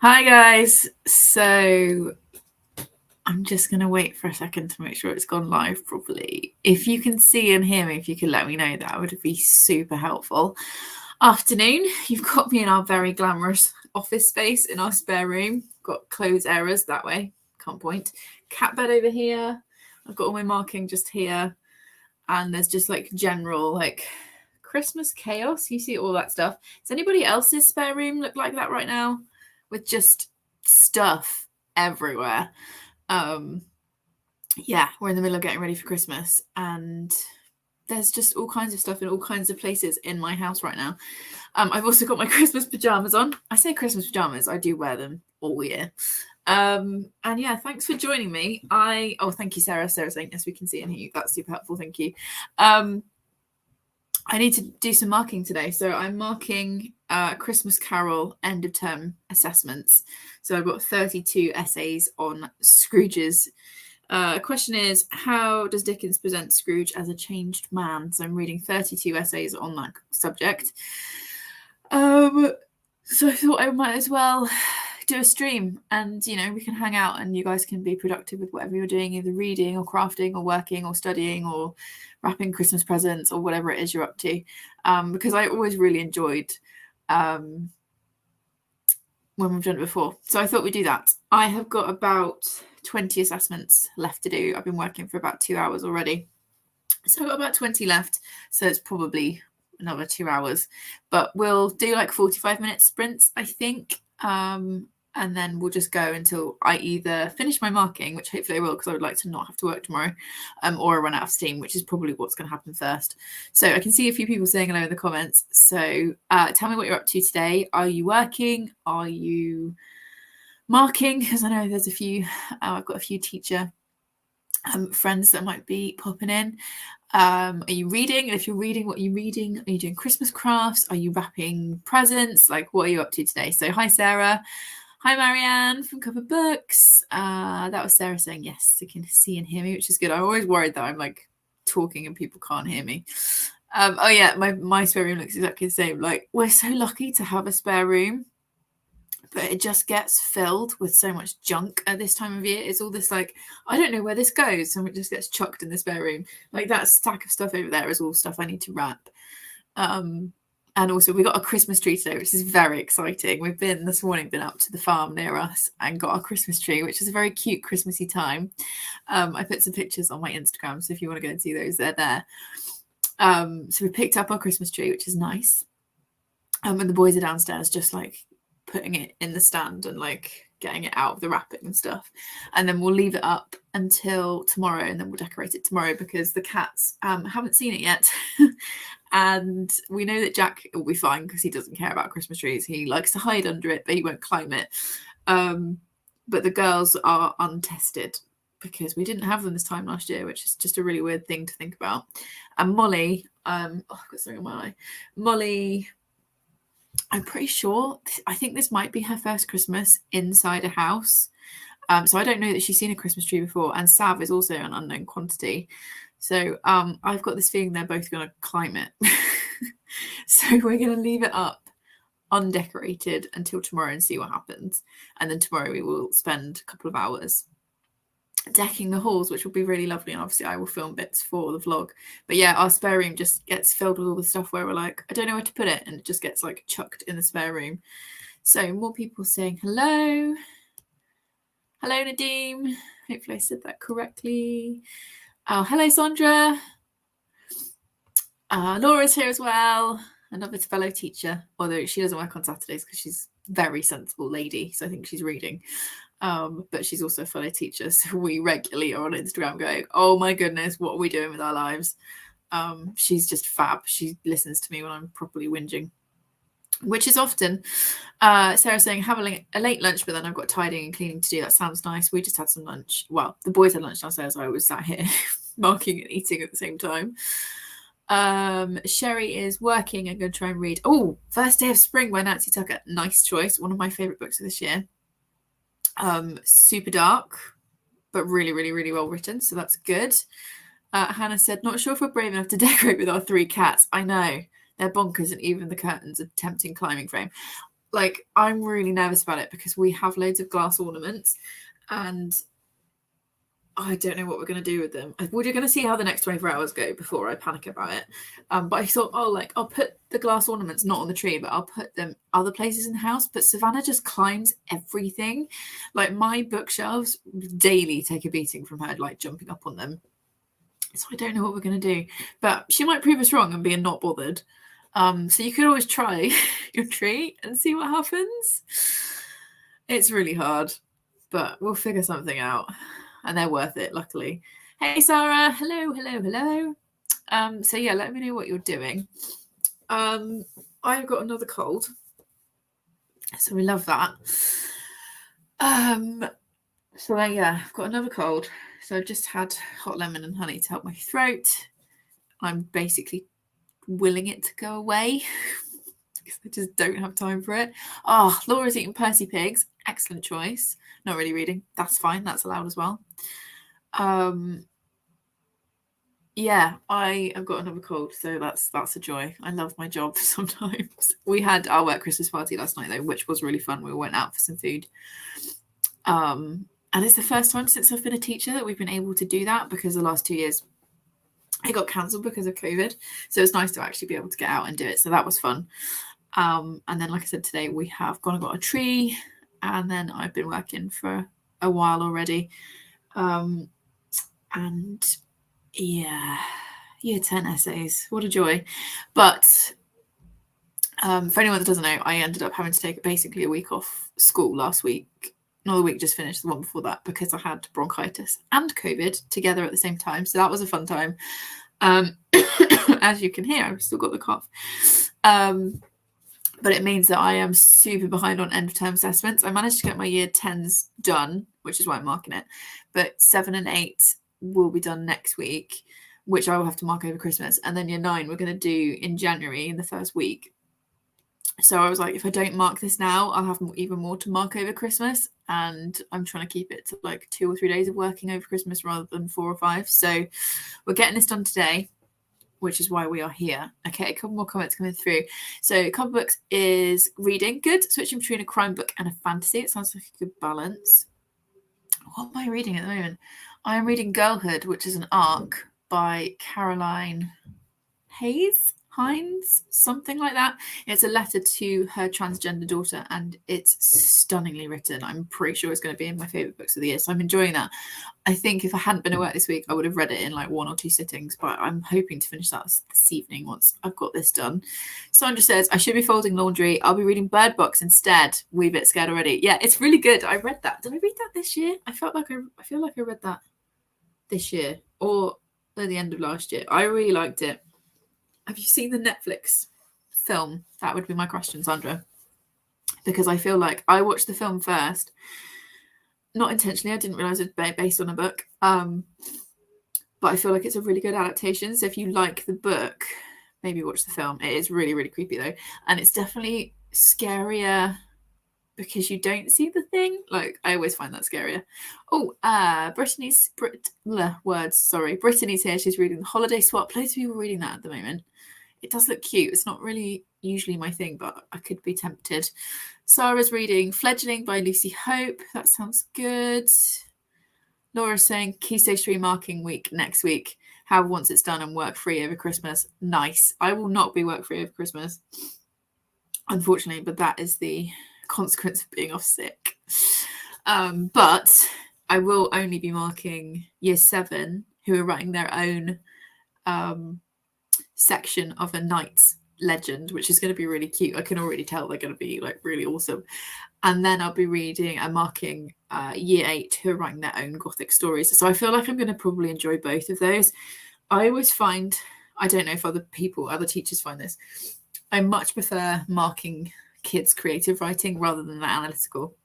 Hi guys. So I'm just going to wait for a second to make sure it's gone live properly. If you can see and hear me, if you could let me know, that would be super helpful. Afternoon. You've got me in our very glamorous office space in our spare room. Got clothes errors that way. Can't point. Cat bed over here. I've got all my marking just here. And there's just like general like Christmas chaos. You see all that stuff. Does anybody else's spare room look like that right now? With just stuff everywhere. Yeah, we're in the middle of getting ready for Christmas, and there's just all kinds of stuff in all kinds of places in my house right now. I've also got my Christmas pajamas on. I say Christmas pajamas, I do wear them all year. And yeah, thanks for joining me. Thank you, Sarah. Sarah's saying yes, we can see and hear you. That's super helpful. Thank you. I need to do some marking today. So I'm marking Christmas Carol end of term assessments. So I've got 32 essays on Scrooge's. Question is, how does Dickens present Scrooge as a changed man? So I'm reading 32 essays on that subject. So I thought I might as well do a stream, and we can hang out and you guys can be productive with whatever you're doing, either reading or crafting or working or studying or wrapping Christmas presents or whatever it is you're up to, because I always really enjoyed when we've done it before. So I thought we'd do that. I have got about 20 assessments left to do. I've been working for about 2 hours already, so I've got about 20 left, so it's probably another 2 hours, but we'll do like 45-minute sprints, I think. And then we'll just go until I either finish my marking, which hopefully I will, because I would like to not have to work tomorrow, or I run out of steam, which is probably what's going to happen first. So I can see a few people saying hello in the comments. So tell me what you're up to today. Are you working? Are you marking? Because I know there's a few, I've got a few teacher friends that might be popping in. Are you reading? And if you're reading, what are you reading? Are you doing Christmas crafts? Are you wrapping presents? Like, what are you up to today? So hi, Sarah. Hi, Marianne from Cover Books. That was Sarah saying yes, they can see and hear me, which is good. I'm always worried that I'm like talking and people can't hear me. Oh yeah, my spare room looks exactly the same. Like, we're so lucky to have a spare room, but it just gets filled with so much junk at this time of year. It's all this like, I don't know where this goes, and it just gets chucked in the spare room. Like, that stack of stuff over there is all stuff I need to wrap. And also we got a Christmas tree today, which is very exciting. We've been this morning up to the farm near us and got our Christmas tree, which is a very cute Christmassy time. I put some pictures on my Instagram, so if you want to go and see those, they're there. So we picked up our Christmas tree, which is nice. And the boys are downstairs just like putting it in the stand and like getting it out of the wrapping and stuff, and then we'll leave it up until tomorrow, and then we'll decorate it tomorrow because the cats haven't seen it yet. And we know that Jack will be fine because he doesn't care about Christmas trees. He likes to hide under it, but he won't climb it. But the girls are untested because we didn't have them this time last year, which is just a really weird thing to think about. And Molly, I've got something on my eye. Molly, I'm pretty sure, I think this might be her first Christmas inside a house. So I don't know that she's seen a Christmas tree before. And Sav is also an unknown quantity. So I've got this feeling they're both going to climb it. So we're going to leave it up undecorated until tomorrow and see what happens. And then tomorrow we will spend a couple of hours decking the halls, which will be really lovely. And obviously I will film bits for the vlog. But yeah, our spare room just gets filled with all the stuff where we're like, I don't know where to put it. And it just gets like chucked in the spare room. So more people saying hello. Hello, Nadeem. Hopefully I said that correctly. Oh, hello, Sandra. Laura's here as well. Another fellow teacher, although she doesn't work on Saturdays because she's a very sensible lady. So I think she's reading. But she's also a fellow teacher. So we regularly are on Instagram going, oh my goodness, what are we doing with our lives? She's just fab. She listens to me when I'm properly whinging, which is often. Sarah saying, have a late lunch, but then I've got tidying and cleaning to do. That sounds nice. We just had some lunch. Well, the boys had lunch downstairs. I was sat here marking and eating at the same time. Sherry is working and going to try and read First Day of Spring by Nancy Tucker. Nice choice. One of my favorite books of this year. Super dark, but really, really, really well written. So that's good. Hannah said, not sure if we're brave enough to decorate with our 3 cats. I know. They're bonkers, and even the curtains are tempting climbing frame. like, I'm really nervous about it because we have loads of glass ornaments and I don't know what we're going to do with them. We're going to see how the next 24 hours go before I panic about it. But I thought, I'll put the glass ornaments not on the tree, but I'll put them other places in the house. But Savannah just climbs everything. Like, my bookshelves daily take a beating from her, like, jumping up on them. So I don't know what we're going to do. But she might prove us wrong and be not bothered. So you could always try your tree and see what happens. It's really hard, but we'll figure something out. And they're worth it, luckily. Hey, Sarah. Hello, hello, hello. So yeah, let me know what you're doing. I've got another cold, so we love that. So yeah, I've got another cold. So I've just had hot lemon and honey to help my throat. I'm basically willing it to go away because I just don't have time for it. Oh, Laura's eating Percy Pigs. Excellent choice. Not really reading. That's fine. That's allowed as well. Yeah, I have got another cold, so that's a joy. I love my job sometimes. We had our work Christmas party last night though, which was really fun. We went out for some food. And it's the first time since I've been a teacher that we've been able to do that, because the last 2 years it got cancelled because of COVID. So it's nice to actually be able to get out and do it. So that was fun. And then, like I said, today we have gone and got a tree, and then I've been working for a while already. And yeah, year 10 essays. What a joy. But for anyone that doesn't know, I ended up having to take basically a week off school last week. Not the week just finished, the one before that, because I had bronchitis and COVID together at the same time. So that was a fun time. As you can hear, I've still got the cough. But it means that I am super behind on end of term assessments. I managed to get my year 10s done, which is why I'm marking it. But 7 and 8 will be done next week, which I will have to mark over Christmas. And then year 9 we're going to do in January in the first week. So I was like, if I don't mark this now, I'll have even more to mark over Christmas. And I'm trying to keep it to like 2 or 3 days of working over Christmas rather than 4 or 5. So we're getting this done today, which is why we are here. Okay, a couple more comments coming through. So couple books is reading. Good. Switching between a crime book and a fantasy. It sounds like a good balance. What am I reading at the moment? I am reading Girlhood, which is an arc by Caroline Hines, something like that. It's a letter to her transgender daughter, and it's stunningly written. I'm pretty sure it's going to be in my favourite books of the year, so I'm enjoying that. I think if I hadn't been at work this week, I would have read it in like 1 or 2 sittings, but I'm hoping to finish that this evening once I've got this done. Sandra says, I should be folding laundry. I'll be reading Bird Box instead. Wee bit scared already. Yeah, it's really good. I read that. Did I read that this year? I feel like I read that this year or at the end of last year. I really liked it. Have you seen the Netflix film? That would be my question, Sandra. Because I feel like I watched the film first. Not intentionally. I didn't realise it was based on a book. But I feel like it's a really good adaptation. So if you like the book, maybe watch the film. It is really, really creepy, though. And it's definitely scarier because you don't see the thing. Like, I always find that scarier. Brittany's here. She's reading The Holiday Swap. Loads of people reading that at the moment. It does look cute. It's not really usually my thing, but I could be tempted. Sarah's reading Fledgling by Lucy Hope. That sounds good. Laura's saying Key Stage 3 marking week next week. Have once it's done and work free over Christmas. Nice. I will not be work free over Christmas, unfortunately, but that is the consequence of being off sick. But I will only be marking year 7 who are writing their own section of a knight's legend, which is going to be really cute. I can already tell they're going to be like really awesome. And then I'll be reading and marking year 8 who are writing their own gothic stories. So I feel like I'm going to probably enjoy both of those. I always find, I don't know if other teachers find this, I much prefer marking kids' creative writing rather than the analytical.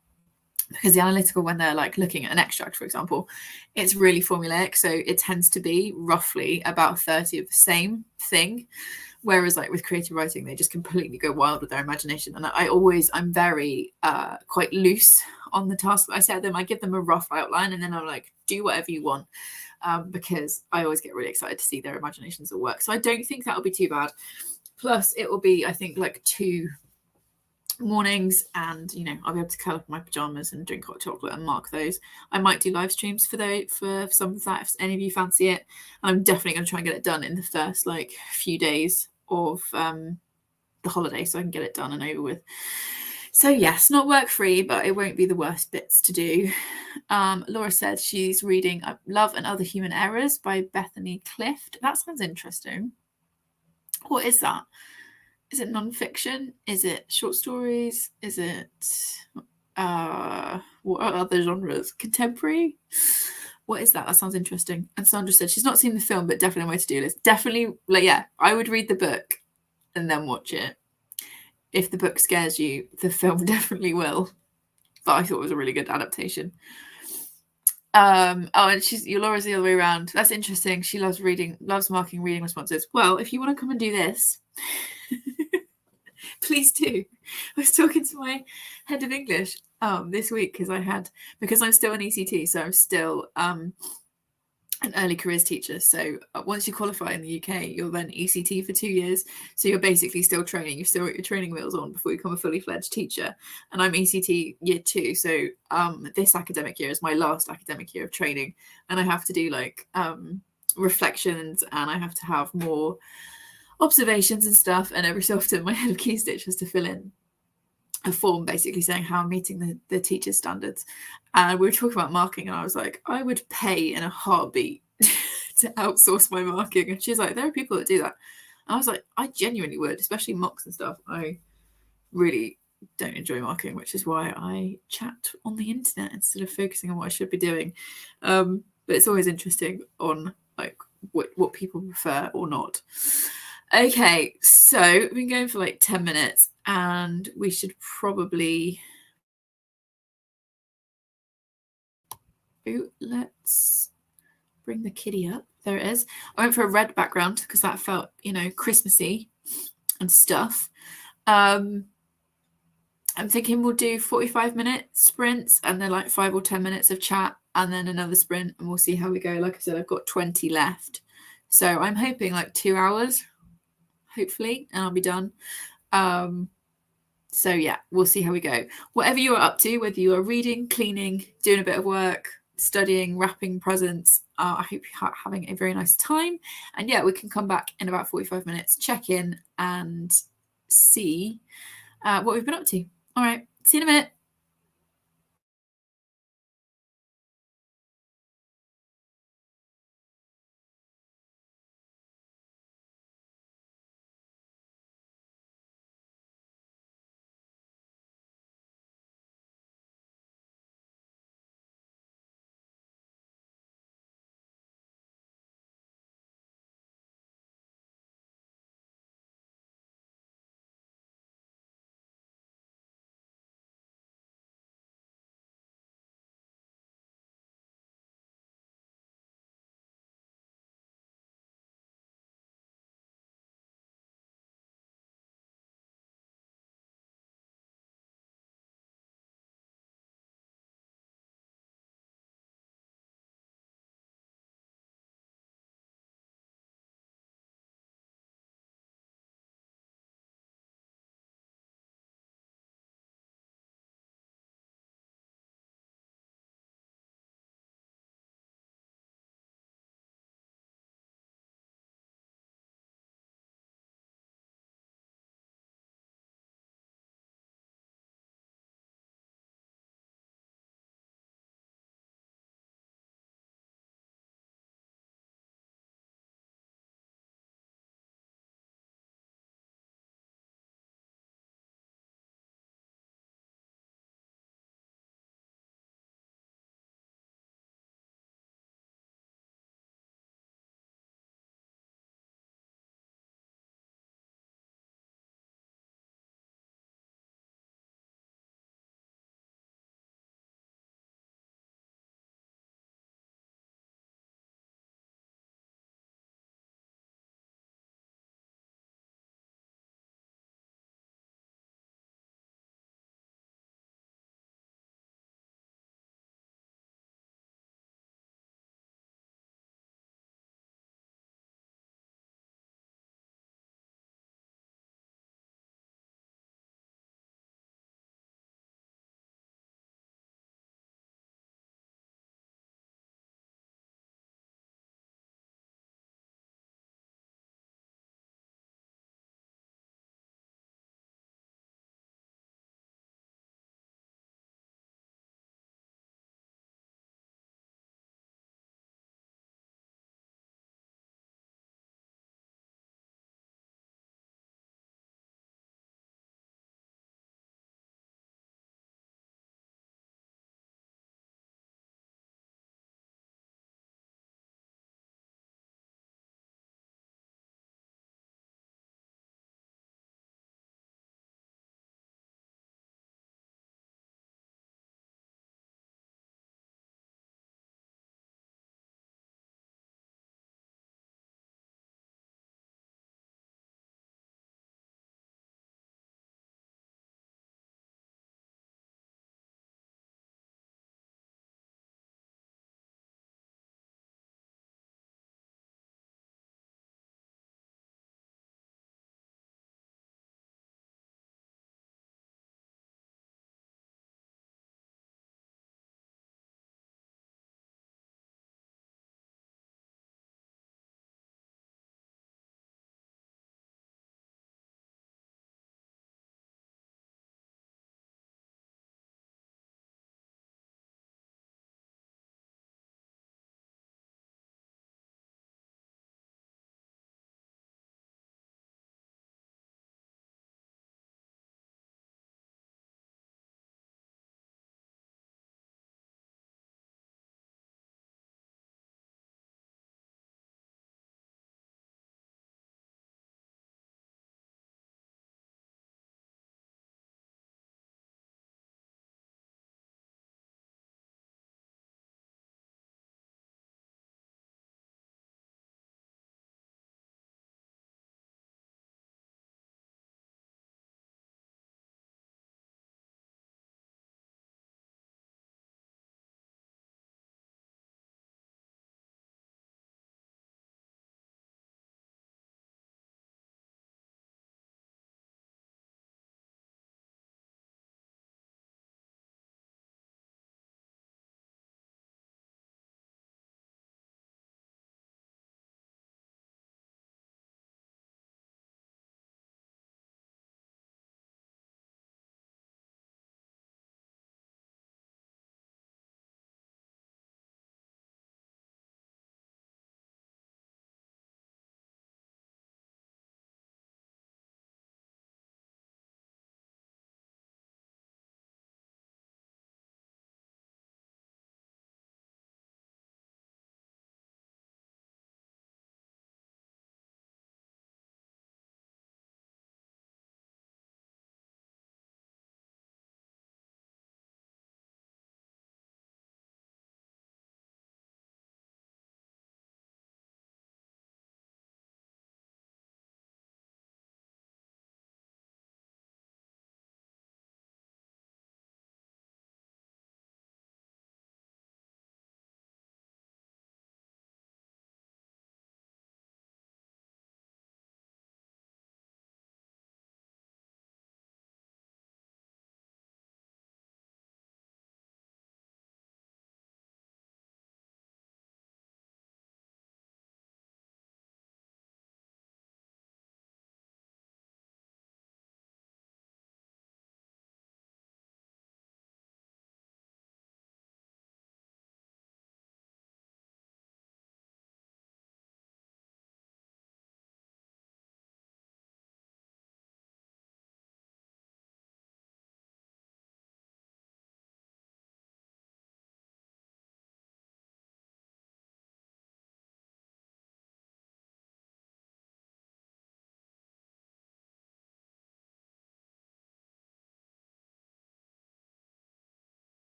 Because the analytical, when they're like looking at an extract, for example, it's really formulaic. So it tends to be roughly about 30 of the same thing. Whereas like with creative writing, they just completely go wild with their imagination. And I'm very quite loose on the task that I set them. I give them a rough outline and then I'm like, do whatever you want. Because I always get really excited to see their imaginations at work. So I don't think that'll be too bad. Plus it will be, I think, like 2 mornings, and I'll be able to curl up in my pajamas and drink hot chocolate and mark those. I might do live streams for some of that if any of you fancy it. I'm definitely going to try and get it done in the first few days of the holiday, so I can get it done and over with. So yes, not work free, but it won't be the worst bits to do. Laura said she's reading Love and Other Human Errors by Bethany Clift. That sounds interesting. What is that? Is it non-fiction? Is it short stories? Is it what are other genres? Contemporary? What is that? That sounds interesting. And Sandra said she's not seen the film, but definitely on my to-do list. Definitely, I would read the book and then watch it. If the book scares you, the film definitely will. But I thought it was a really good adaptation. And Laura's the other way around. That's interesting. She loves marking reading responses. Well, if you want to come and do this, please do. I was talking to my head of English this week because I'm still an ECT, so I'm still an early careers teacher. So once you qualify in the UK, you're then ECT for 2 years. So you're basically still training. You've still got your training wheels on before you become a fully fledged teacher. And I'm ECT year 2. So this academic year is my last academic year of training. And I have to do reflections, and I have to have more observations and stuff. And every so often my head of key stitch has to fill in a form basically saying how I'm meeting the teacher's standards. And we were talking about marking, and I was like, I would pay in a heartbeat to outsource my marking. And she's like, there are people that do that. And I was like, I genuinely would, especially mocks and stuff. I really don't enjoy marking, which is why I chat on the internet instead of focusing on what I should be doing. But it's always interesting on what people prefer or not. Okay, so we've been going for 10 minutes, and we should probably... let's bring the kitty up. There it is. I went for a red background because that felt, Christmassy and stuff. I'm thinking we'll do 45-minute sprints and then 5 or 10 minutes of chat and then another sprint, and we'll see how we go. Like I said, I've got 20 left. So I'm hoping 2 hours, hopefully, and I'll be done. So yeah, we'll see how we go. Whatever you are up to, whether you are reading, cleaning, doing a bit of work, studying, wrapping presents, I hope you're having a very nice time. And yeah, we can come back in about 45 minutes, check in and see what we've been up to. All right, see you in a minute.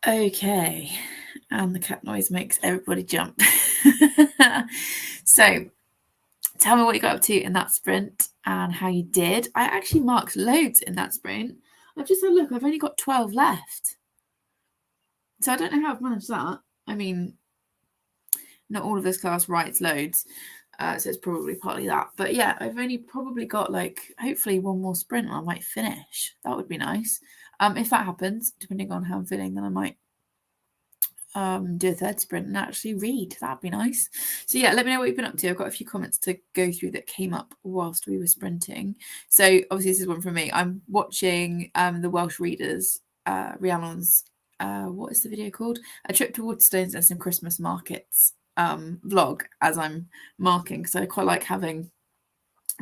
Okay, and the cat noise makes everybody jump. So tell me what you got up to in that sprint and how you did. I actually marked loads in that sprint. I've just had a look, I've only got 12 left. So I don't know how I've managed that. I mean, not all of this class writes loads, so it's probably partly that. But yeah, I've only probably got like, hopefully one more sprint and I might finish. That would be nice. If that happens, depending on how I'm feeling, then I might do a third sprint and actually read. That'd be nice. So yeah, let me know what you've been up to. I've got a few comments to go through that came up whilst we were sprinting. So obviously this is one from me. I'm watching the Welsh Readers, Rhiannon's, what is the video called? A Trip to Waterstones and Some Christmas Markets vlog as I'm marking, because I quite like having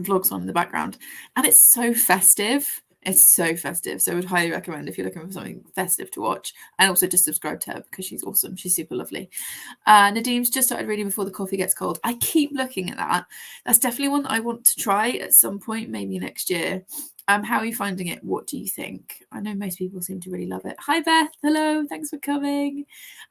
vlogs on in the background, and it's so festive. It's so festive. So I would highly recommend if you're looking for something festive to watch, and also just subscribe to her because she's awesome. She's super lovely. Nadim's just started reading Before the Coffee Gets Cold. I keep looking at that. That's definitely one that I want to try at some point, maybe next year. How are you finding it? What do you think? I know most people seem to really love it. Hi, Beth. Hello. Thanks for coming.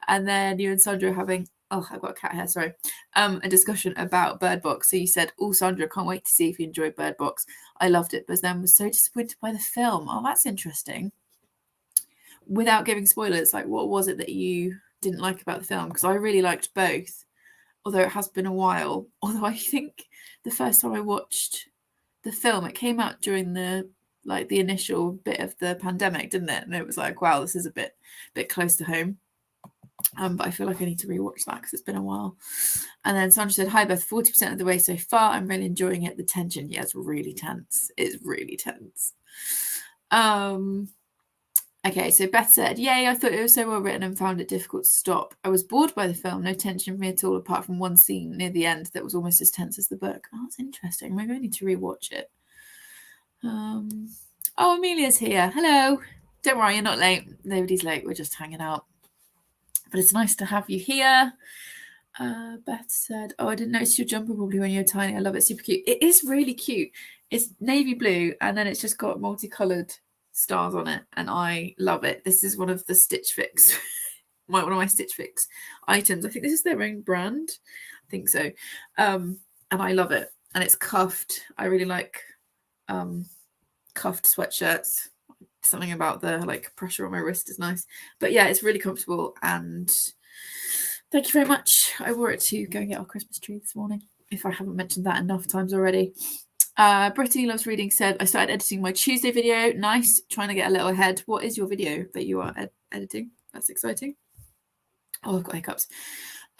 And then you and Sandra are having, oh, I've got a cat here, sorry, a discussion about Bird Box. So you said, oh, Sandra, can't wait to see if you enjoyed Bird Box. I loved it, but then was so disappointed by the film. Oh, that's interesting. Without giving spoilers, like what was it that you didn't like about the film? Because I really liked both, although it has been a while. Although I think the first time I watched the film, it came out during the initial bit of the pandemic, didn't it? And it was like, wow, this is a bit close to home. But I feel like I need to rewatch that because it's been a while. And then Sandra said, hi Beth, 40% of the way so far. I'm really enjoying it. The tension, yeah, it's really tense. It's really tense. Okay, so Beth said, yay, I thought it was so well written and found it difficult to stop. I was bored by the film, no tension for me at all, apart from one scene near the end that was almost as tense as the book. Oh, that's interesting. Maybe I need to rewatch it. Oh, Amelia's here. Hello. Don't worry, you're not late. Nobody's late. We're just hanging out. But it's nice to have you here. Beth said, oh, I didn't notice your jumper probably when you were tiny. I love it. Super cute. It is really cute. It's navy blue and then it's just got multicolored stars on it and I love it. This is one of the Stitch Fix, one of my Stitch Fix items. I think this is their own brand. I think so. And I love it. And it's cuffed. I really like cuffed sweatshirts. Something about the like pressure on my wrist is nice. But yeah, it's really comfortable and thank you very much. I wore it to go and get our Christmas tree this morning, if I haven't mentioned that enough times already. Brittany Loves Reading said, I started editing my Tuesday video. Nice. Trying to get a little ahead. What is your video that you are editing? That's exciting. Oh, I've got hiccups.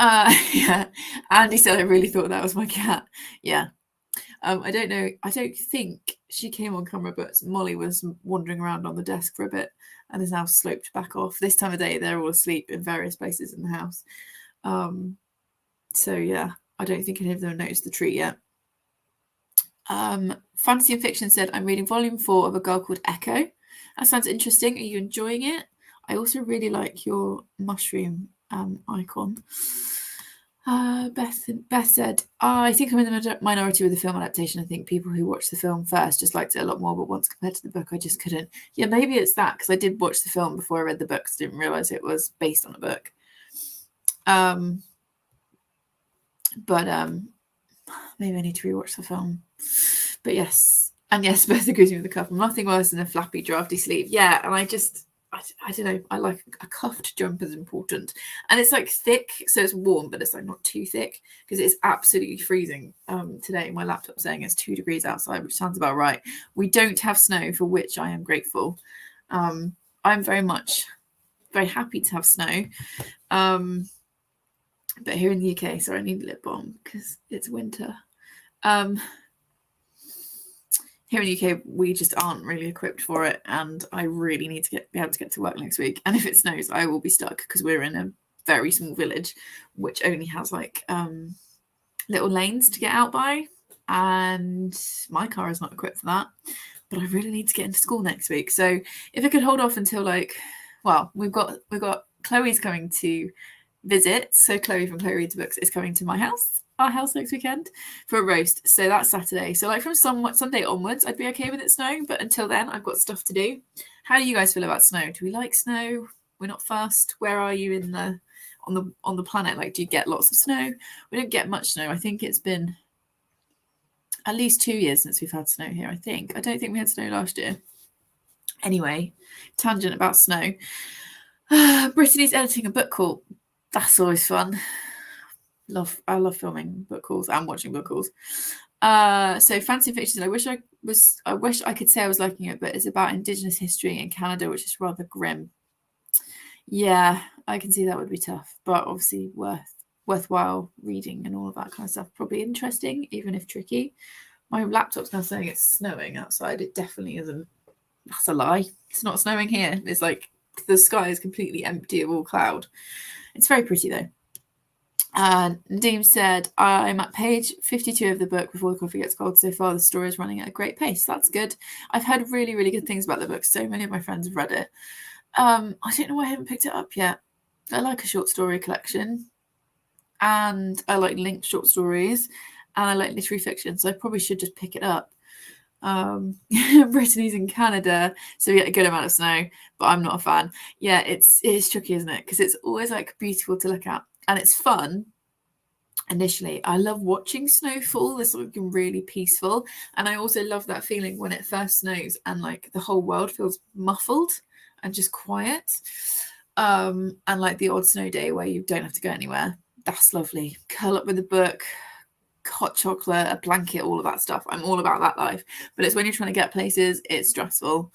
Yeah. Andy said, I really thought that was my cat. Yeah. I don't know. I don't think she came on camera, but Molly was wandering around on the desk for a bit and is now sloped back off. This time of day, they're all asleep in various places in the house. So yeah, I don't think any of them noticed the tree yet. Fantasy and Fiction said, I'm reading volume 4 of A Girl Called Echo. That sounds interesting. Are you enjoying it? I also really like your mushroom icon. Beth said, I think I'm in the minority with the film adaptation. I think people who watched the film first just liked it a lot more, but once compared to the book, I just couldn't. Yeah, maybe it's that, because I did watch the film before I read the book, so I didn't realise it was based on a book. But maybe I need to rewatch the film. But yes, and yes, Beth agrees with the cuff. Nothing worse than a flappy, drafty sleeve. Yeah, and I don't know. I like a cuffed jumper is important, and it's like thick, so it's warm, but it's like not too thick because it's absolutely freezing. Today, my laptop saying it's 2 degrees outside, which sounds about right. We don't have snow, for which I am grateful. I'm very happy to have snow. But here in the UK, sorry, I need a lip balm because it's winter. Here in the UK, we just aren't really equipped for it, and I really need to be able to get to work next week. And if it snows, I will be stuck because we're in a very small village, which only has like little lanes to get out by, and my car is not equipped for that. But I really need to get into school next week. So if I could hold off until we've got Chloe's coming to visit. So Chloe from Chloe Reads Books is coming to our house next weekend for a roast. So that's Saturday. So like from Sunday onwards, I'd be okay with it snowing. But until then, I've got stuff to do. How do you guys feel about snow? Do we like snow? We're not fast. Where are you in the on the planet? Like, do you get lots of snow? We don't get much snow. I think it's been at least 2 years since we've had snow here. I don't think we had snow last year. Anyway, tangent about snow. Brittany's editing a book call. That's always fun. I love filming book calls and watching book calls. So Fancy Fictions, I wish I could say I was liking it, but it's about Indigenous history in Canada, which is rather grim. Yeah, I can see that would be tough, but obviously worthwhile reading and all of that kind of stuff. Probably interesting, even if tricky. My laptop's now saying it's snowing outside. It definitely isn't. That's a lie. It's not snowing here. It's like the sky is completely empty of all cloud. It's very pretty though. Nadeem said, I'm at page 52 of the book before the coffee gets cold. So far, the story is running at a great pace. That's good. I've heard really, really good things about the book. So many of my friends have read it. I don't know why I haven't picked it up yet. I like a short story collection, and I like linked short stories, and I like literary fiction. So I probably should just pick it up. Brittany's in Canada, so we get a good amount of snow, but I'm not a fan. Yeah, it's tricky, isn't it? Because it's always like beautiful to look at. And it's fun initially. I love watching snowfall. It's something really peaceful. And I also love that feeling when it first snows and like the whole world feels muffled and just quiet. And like the odd snow day where you don't have to go anywhere. That's lovely. Curl up with a book, hot chocolate, a blanket, all of that stuff. I'm all about that life. But it's when you're trying to get places, it's stressful.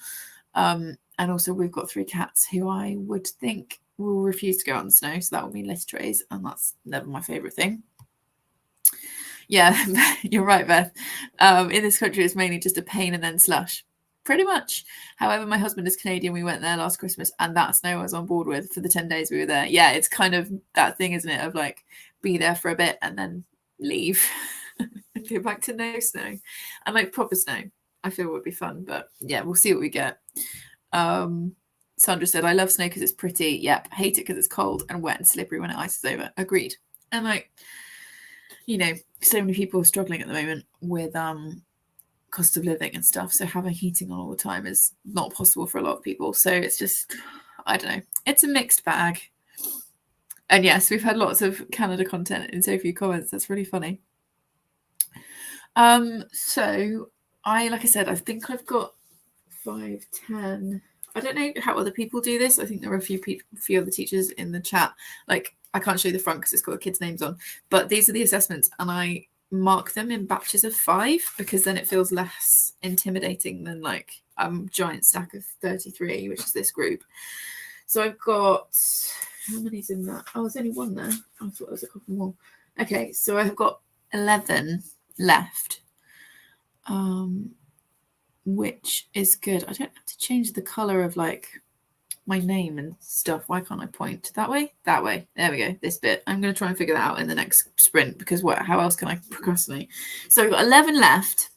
And also we've got 3 cats who I would think will refuse to go out in the snow, so that will be list trays, and that's never my favorite thing. Yeah, you're right, Beth. In this country, it's mainly just a pain and then slush, pretty much. However, my husband is Canadian. We went there last Christmas, and that snow I was on board with for the 10 days we were there. Yeah, it's kind of that thing, isn't it, of like be there for a bit and then leave and go back to no snow. And like proper snow, I feel would be fun, but yeah, we'll see what we get. Sandra said, I love snow because it's pretty. Yep. Hate it because it's cold and wet and slippery when it ices over. Agreed. And like, you know, so many people are struggling at the moment with cost of living and stuff. So having heating on all the time is not possible for a lot of people. So it's just, I don't know. It's a mixed bag. And yes, we've had lots of Canada content in so few comments. That's really funny. So like I said, I think I've got 5, 10. I don't know how other people do this. I think there are a few other teachers in the chat. Like, I can't show you the front because it's got the kids' names on. But these are the assessments, and I mark them in batches of 5 because then it feels less intimidating than like a giant stack of 33, which is this group. So I've got, how many's in that? Oh, there's only 1 there. I thought there was a couple more. Okay, so I've got 11 left. Which is good. I don't have to change the color of like my name and stuff. Why can't I point that way? That way. There we go. This bit. I'm going to try and figure that out in the next sprint because how else can I procrastinate? So I've got 11 left.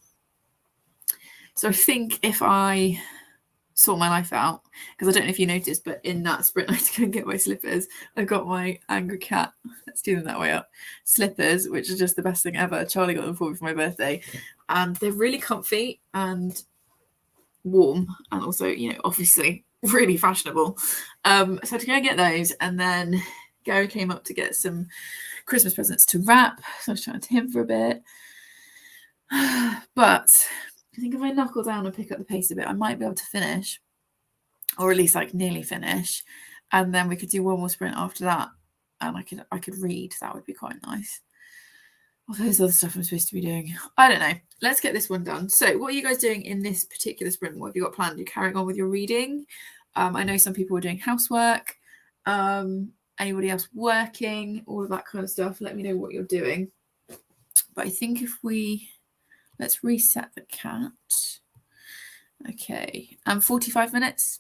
So I think if I sort my life out, because I don't know if you noticed, but in that sprint I had to go and get my slippers. I've got my angry cat. Let's do them that way up. Slippers, which are just the best thing ever. Charlie got them for me for my birthday. And they're really comfy and warm, and also, you know, obviously really fashionable. So I had to go and get those, and then Gary came up to get some Christmas presents to wrap, so I was chatting to him for a bit. But I think if I knuckle down and pick up the pace a bit, I might be able to finish, or at least like nearly finish, and then we could do one more sprint after that, and I could read. That would be quite nice. What there's other stuff I'm supposed to be doing? I don't know. Let's get this one done. So what are you guys doing in this particular sprint? What have you got planned? You're carrying on with your reading. I know some people are doing housework. Anybody else working? All of that kind of stuff. Let me know what you're doing. But I think let's reset the cat. Okay. 45 minutes.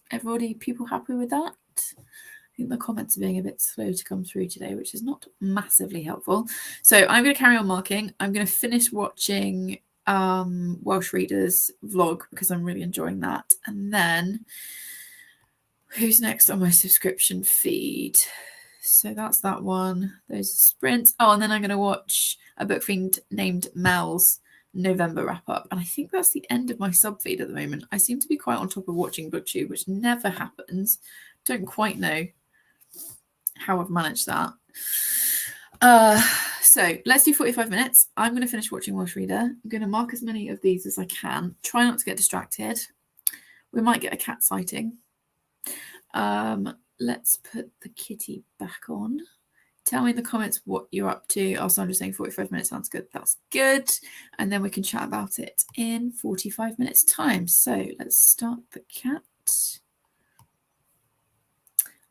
People happy with that? I think the comments are being a bit slow to come through today, which is not massively helpful. So I'm going to carry on marking. I'm going to finish watching Welsh Readers vlog because I'm really enjoying that. And then who's next on my subscription feed? So that's that one. Those sprints. Oh, and then I'm going to watch a book fiend named Mel's November wrap up. And I think that's the end of my sub feed at the moment. I seem to be quite on top of watching Booktube, which never happens. Don't quite know how I've managed that. So let's do 45 minutes. I'm going to finish watching Welsh Reader. I'm going to mark as many of these as I can. Try not to get distracted. We might get a cat sighting. Let's put the kitty back on. Tell me in the comments what you're up to. Also, I'm just saying 45 minutes sounds good. That's good. And then we can chat about it in 45 minutes time. So let's start the cat.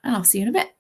And I'll see you in a bit.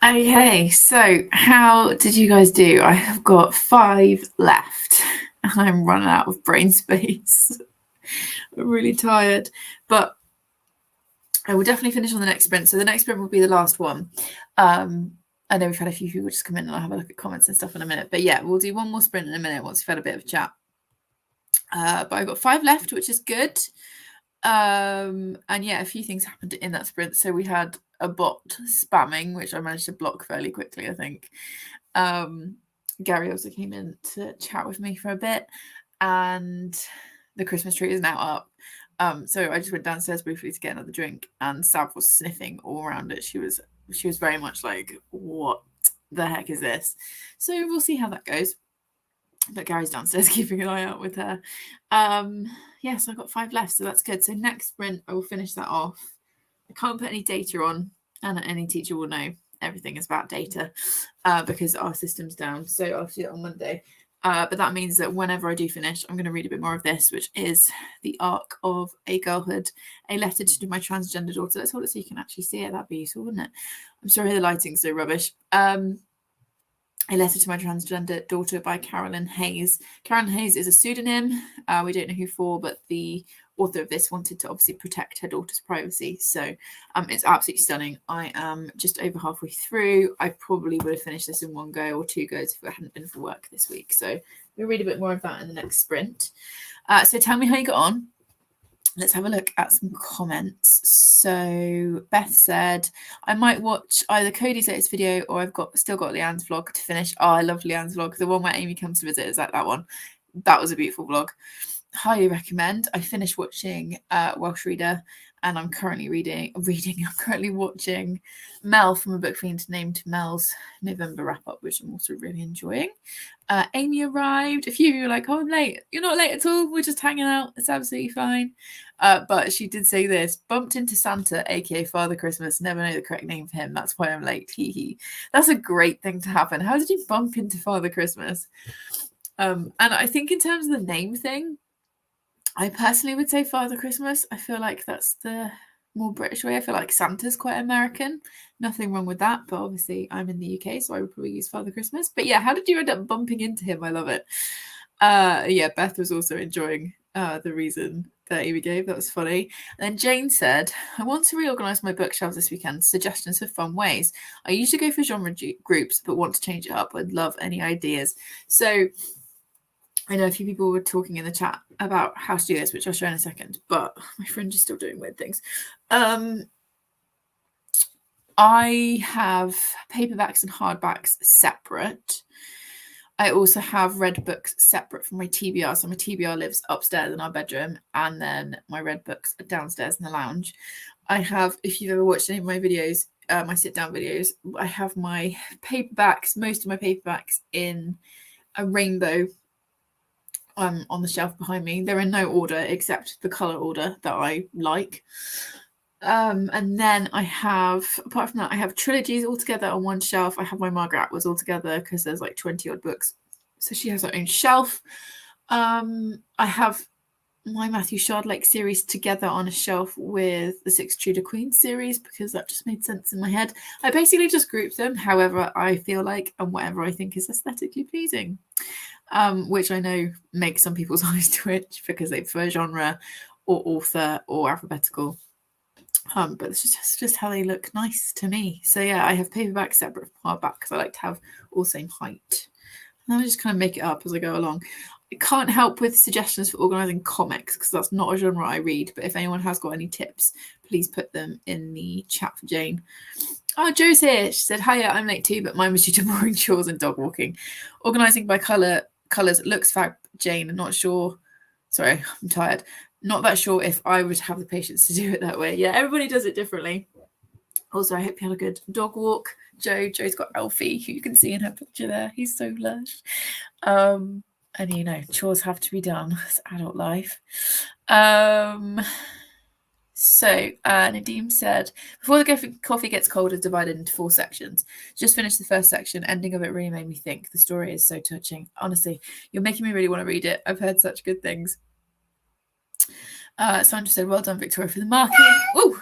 Okay, so how did you guys do? I have got 5 left and I'm running out of brain space. I'm really tired, but I will definitely finish on the next sprint. So the next sprint will be the last one. I know we've had a few people just come in and I'll have a look at comments and stuff in a minute. But yeah, we'll do one more sprint in a minute once we've had a bit of a chat. But I've got 5 left, which is good. And yeah, a few things happened in that sprint. So we had a bot spamming, which I managed to block fairly quickly, I think. Gary also came in to chat with me for a bit, and the Christmas tree is now up. So I just went downstairs briefly to get another drink, and Sav was sniffing all around it. She was very much like, what the heck is this? So we'll see how that goes. But Gary's downstairs keeping an eye out with her. Yeah, so I've got 5 left, so that's good. So next sprint, I will finish that off. I can't put any data on, and any teacher will know everything is about data because our system's down. So I'll do it on Monday. But that means that whenever I do finish, I'm going to read a bit more of this, which is The Arc of a Girlhood, a letter to my transgender daughter. Let's hold it so you can actually see it. That'd be useful, wouldn't it? I'm sorry the lighting's so rubbish. A Letter to My Transgender Daughter by Carolyn Hayes. Carolyn Hayes is a pseudonym. We don't know who for, but the author of this wanted to obviously protect her daughter's privacy. So it's absolutely stunning. I am just over halfway through. I probably would have finished this in one go or 2 goes if it hadn't been for work this week. So we'll read a bit more of that in the next sprint. So tell me how you got on. Let's have a look at some comments. So Beth said, I might watch either Cody's latest video or I've still got Leanne's vlog to finish. Oh, I love Leanne's vlog. The one where Amy comes to visit is like that one. That was a beautiful vlog. Highly recommend. I finished watching Welsh Reader, and I'm currently I'm currently watching Mel from A Book Fiend named Mel's November wrap-up, which I'm also really enjoying. Amy arrived. A few of you were like, oh, I'm late. You're not late at all. We're just hanging out. It's absolutely fine. But she did say this, bumped into Santa, aka Father Christmas. Never know the correct name for him. That's why I'm late. Hee hee. That's a great thing to happen. How did you bump into Father Christmas? And I think in terms of the name thing, I personally would say Father Christmas. I feel like that's the more British way. I feel like Santa's quite American. Nothing wrong with that, but obviously I'm in the UK, so I would probably use Father Christmas. But yeah, how did you end up bumping into him? I love it. Yeah, Beth was also enjoying the reason that Amy gave. That was funny. And then Jane said, I want to reorganise my bookshelves this weekend. Suggestions for fun ways. I usually go for genre groups, but want to change it up. I'd love any ideas. So I know a few people were talking in the chat about how to do this, which I'll show in a second, but my friend is still doing weird things. I have paperbacks and hardbacks separate. I also have read books separate from my TBR. So my TBR lives upstairs in our bedroom, and then my read books are downstairs in the lounge. I have, if you've ever watched any of my videos, my sit-down videos, I have my paperbacks, most of my paperbacks in a rainbow on the shelf behind me. They're in no order except the colour order that I like. And then I have, apart from that, I have trilogies all together on one shelf. I have my Margaret Atwood all together because there's like 20 odd books. So she has her own shelf. I have my Matthew Shardlake series together on a shelf with the 6 Tudor Queens series because that just made sense in my head. I basically just group them however I feel like and whatever I think is aesthetically pleasing. Which I know makes some people's eyes twitch because they prefer genre or author or alphabetical. But it's just how they look nice to me. So yeah, I have paperback separate from hardback because I like to have all the same height. And I just kind of make it up as I go along. I can't help with suggestions for organising comics because that's not a genre I read. But if anyone has got any tips, please put them in the chat for Jane. Oh, Joe's here. She said, hiya, I'm late too, but mine was due to boring chores and dog walking. Organising by colours looks fab, Jane. I'm not sure. Sorry, I'm tired. Not that sure if I would have the patience to do it that way. Yeah, everybody does it differently. Also, I hope you had a good dog walk. Joe's got Alfie, who you can see in her picture there. He's so lush. And, you know, chores have to be done. It's adult life. So Nadeem said, before the coffee gets cold, it's divided into 4 sections. Just finished the first section. Ending of it really made me think. The story is so touching. Honestly, you're making me really want to read it. I've heard such good things. Sandra said, well done, Victoria, for the marking. Ooh,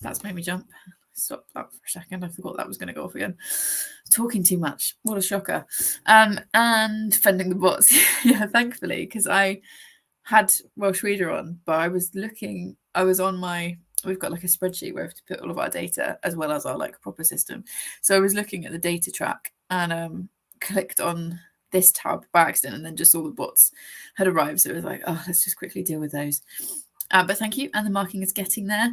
that's made me jump. Stop that for a second. I forgot that was going to go off again. Talking too much. What a shocker. And fending the bots. Yeah, thankfully, because I had Welsh Reader on, but I was on we've got like a spreadsheet where we have to put all of our data as well as our like proper system. So I was looking at the data track and clicked on this tab by accident and then just saw the bots had arrived. So it was like, oh, let's just quickly deal with those. But thank you. And the marking is getting there.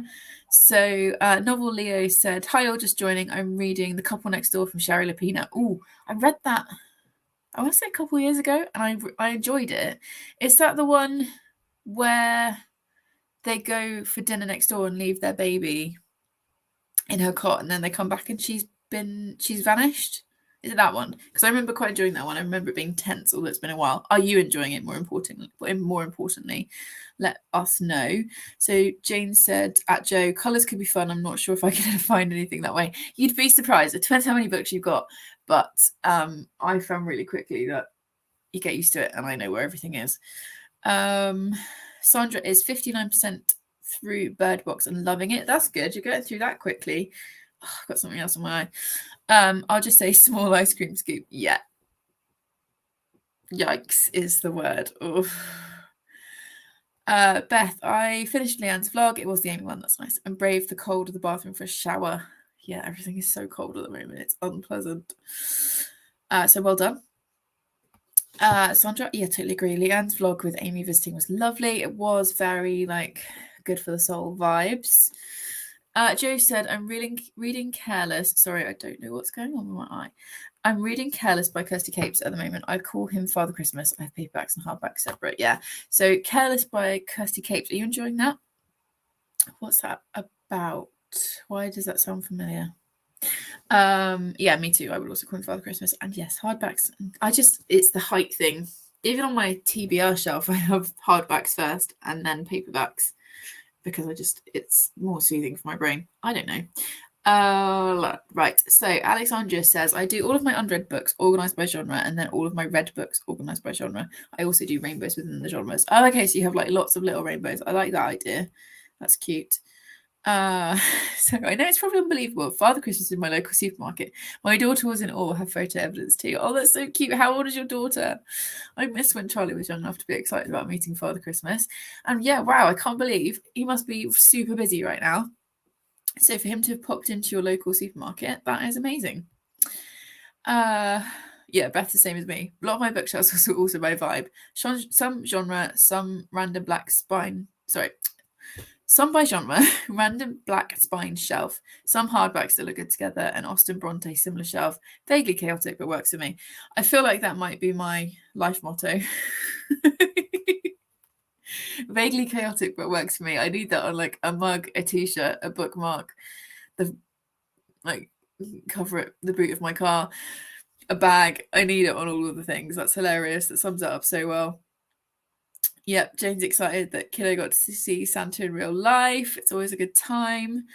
So Novel Leo said, hi, all just joining. I'm reading The Couple Next Door from Sherry Lapina. Oh, I read that, I want to say a couple of years ago, and I enjoyed it. Is that the one where they go for dinner next door and leave their baby in her cot and then they come back and she's vanished? Is it that one? Because I remember quite enjoying that one. I remember it being tense, although it's been a while. Are you enjoying it? More importantly, let us know. So Jane said, at Joe, colours could be fun. I'm not sure if I can find anything that way. You'd be surprised. It depends how many books you've got. But I found really quickly that you get used to it and I know where everything is. Sandra is 59% through Bird Box and loving it. That's good. You're getting through that quickly. Oh, I've got something else on my eye. I'll just say small ice cream scoop. Yeah. Yikes is the word. Beth, I finished Leanne's vlog. It was the only one. That's nice. And braved the cold of the bathroom for a shower. Yeah, everything is so cold at the moment. It's unpleasant. So well done. Sandra, yeah, totally agree. Leanne's vlog with Amy visiting was lovely. It was very like good for the soul vibes. Joe said, I'm reading Careless. Sorry, I don't know what's going on with my eye. I'm reading Careless by Kirsty Capes at the moment. I call him Father Christmas. I have paperbacks and hardbacks separate. Yeah. So Careless by Kirsty Capes. Are you enjoying that? What's that about? Why does that sound familiar? Yeah, me too. I would also call him Father Christmas. And yes, hardbacks. It's the height thing. Even on my TBR shelf, I have hardbacks first and then paperbacks because it's more soothing for my brain. I don't know. Right. So Alexandra says, I do all of my unread books organized by genre and then all of my read books organized by genre. I also do rainbows within the genres. Oh, okay. So you have like lots of little rainbows. I like that idea. That's cute. So I know it's probably unbelievable. Father Christmas in my local supermarket. My daughter was in awe. Have photo evidence too. Oh, that's so cute. How old is your daughter? I miss when Charlie was young enough to be excited about meeting Father Christmas. And yeah, wow, I can't believe he must be super busy right now. So for him to have popped into your local supermarket, that is amazing. Yeah, Beth, the same as me. A lot of my bookshelves are also my vibe. Some genre, some random black spine. Sorry. Some by genre, random black spine shelf. Some hardbacks that look good together, and Austen Bronte similar shelf. Vaguely chaotic, but works for me. I feel like that might be my life motto. Vaguely chaotic, but works for me. I need that on like a mug, a t-shirt, a bookmark, the like cover it, the boot of my car, a bag. I need it on all of the things. That's hilarious. That sums it up so well. Yep, Jane's excited that Kiddo got to see Santa in real life. It's always a good time.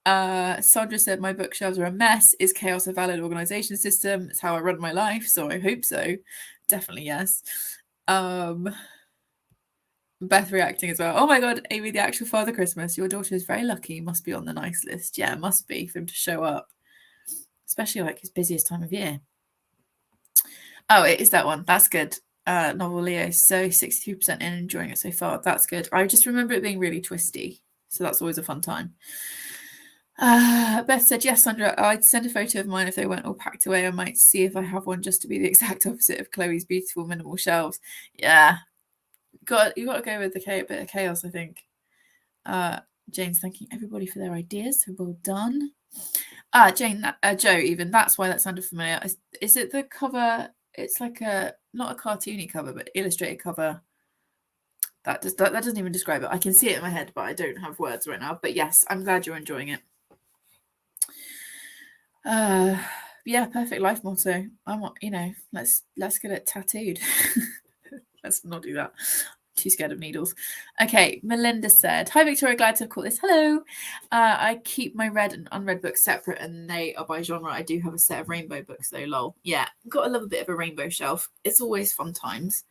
Sandra said, my bookshelves are a mess. Is chaos a valid organization system? It's how I run my life, so I hope so. Definitely yes. Beth reacting as well. Oh my god, Amy, the actual Father Christmas. Your daughter is very lucky. Must be on the nice list. Yeah, it must be for him to show up. Especially like his busiest time of year. Oh, it is that one. That's good. Novel Leo, so 62% in, enjoying it so far. That's good. I just remember it being really twisty, so that's always a fun time. Beth said, yes, Sandra, I'd send a photo of mine if they weren't all packed away. I might see if I have one just to be the exact opposite of Chloe's beautiful minimal shelves. Yeah, you got to go with the bit of chaos, I think. Jane's thanking everybody for their ideas, so well done. Jane, Joe, even that's why that sounded familiar. Is it the cover? It's like not a cartoony cover, but illustrated cover. That doesn't even describe it. I can see it in my head, but I don't have words right now. But yes, I'm glad you're enjoying it. Yeah, perfect life motto. Let's get it tattooed. Let's not do that. Too scared of needles. Okay, Melinda said, hi Victoria, glad to have caught this. Hello. I keep my read and unread books separate and they are by genre. I do have a set of rainbow books though, lol. Yeah, gotta love a bit of a rainbow shelf. It's always fun times.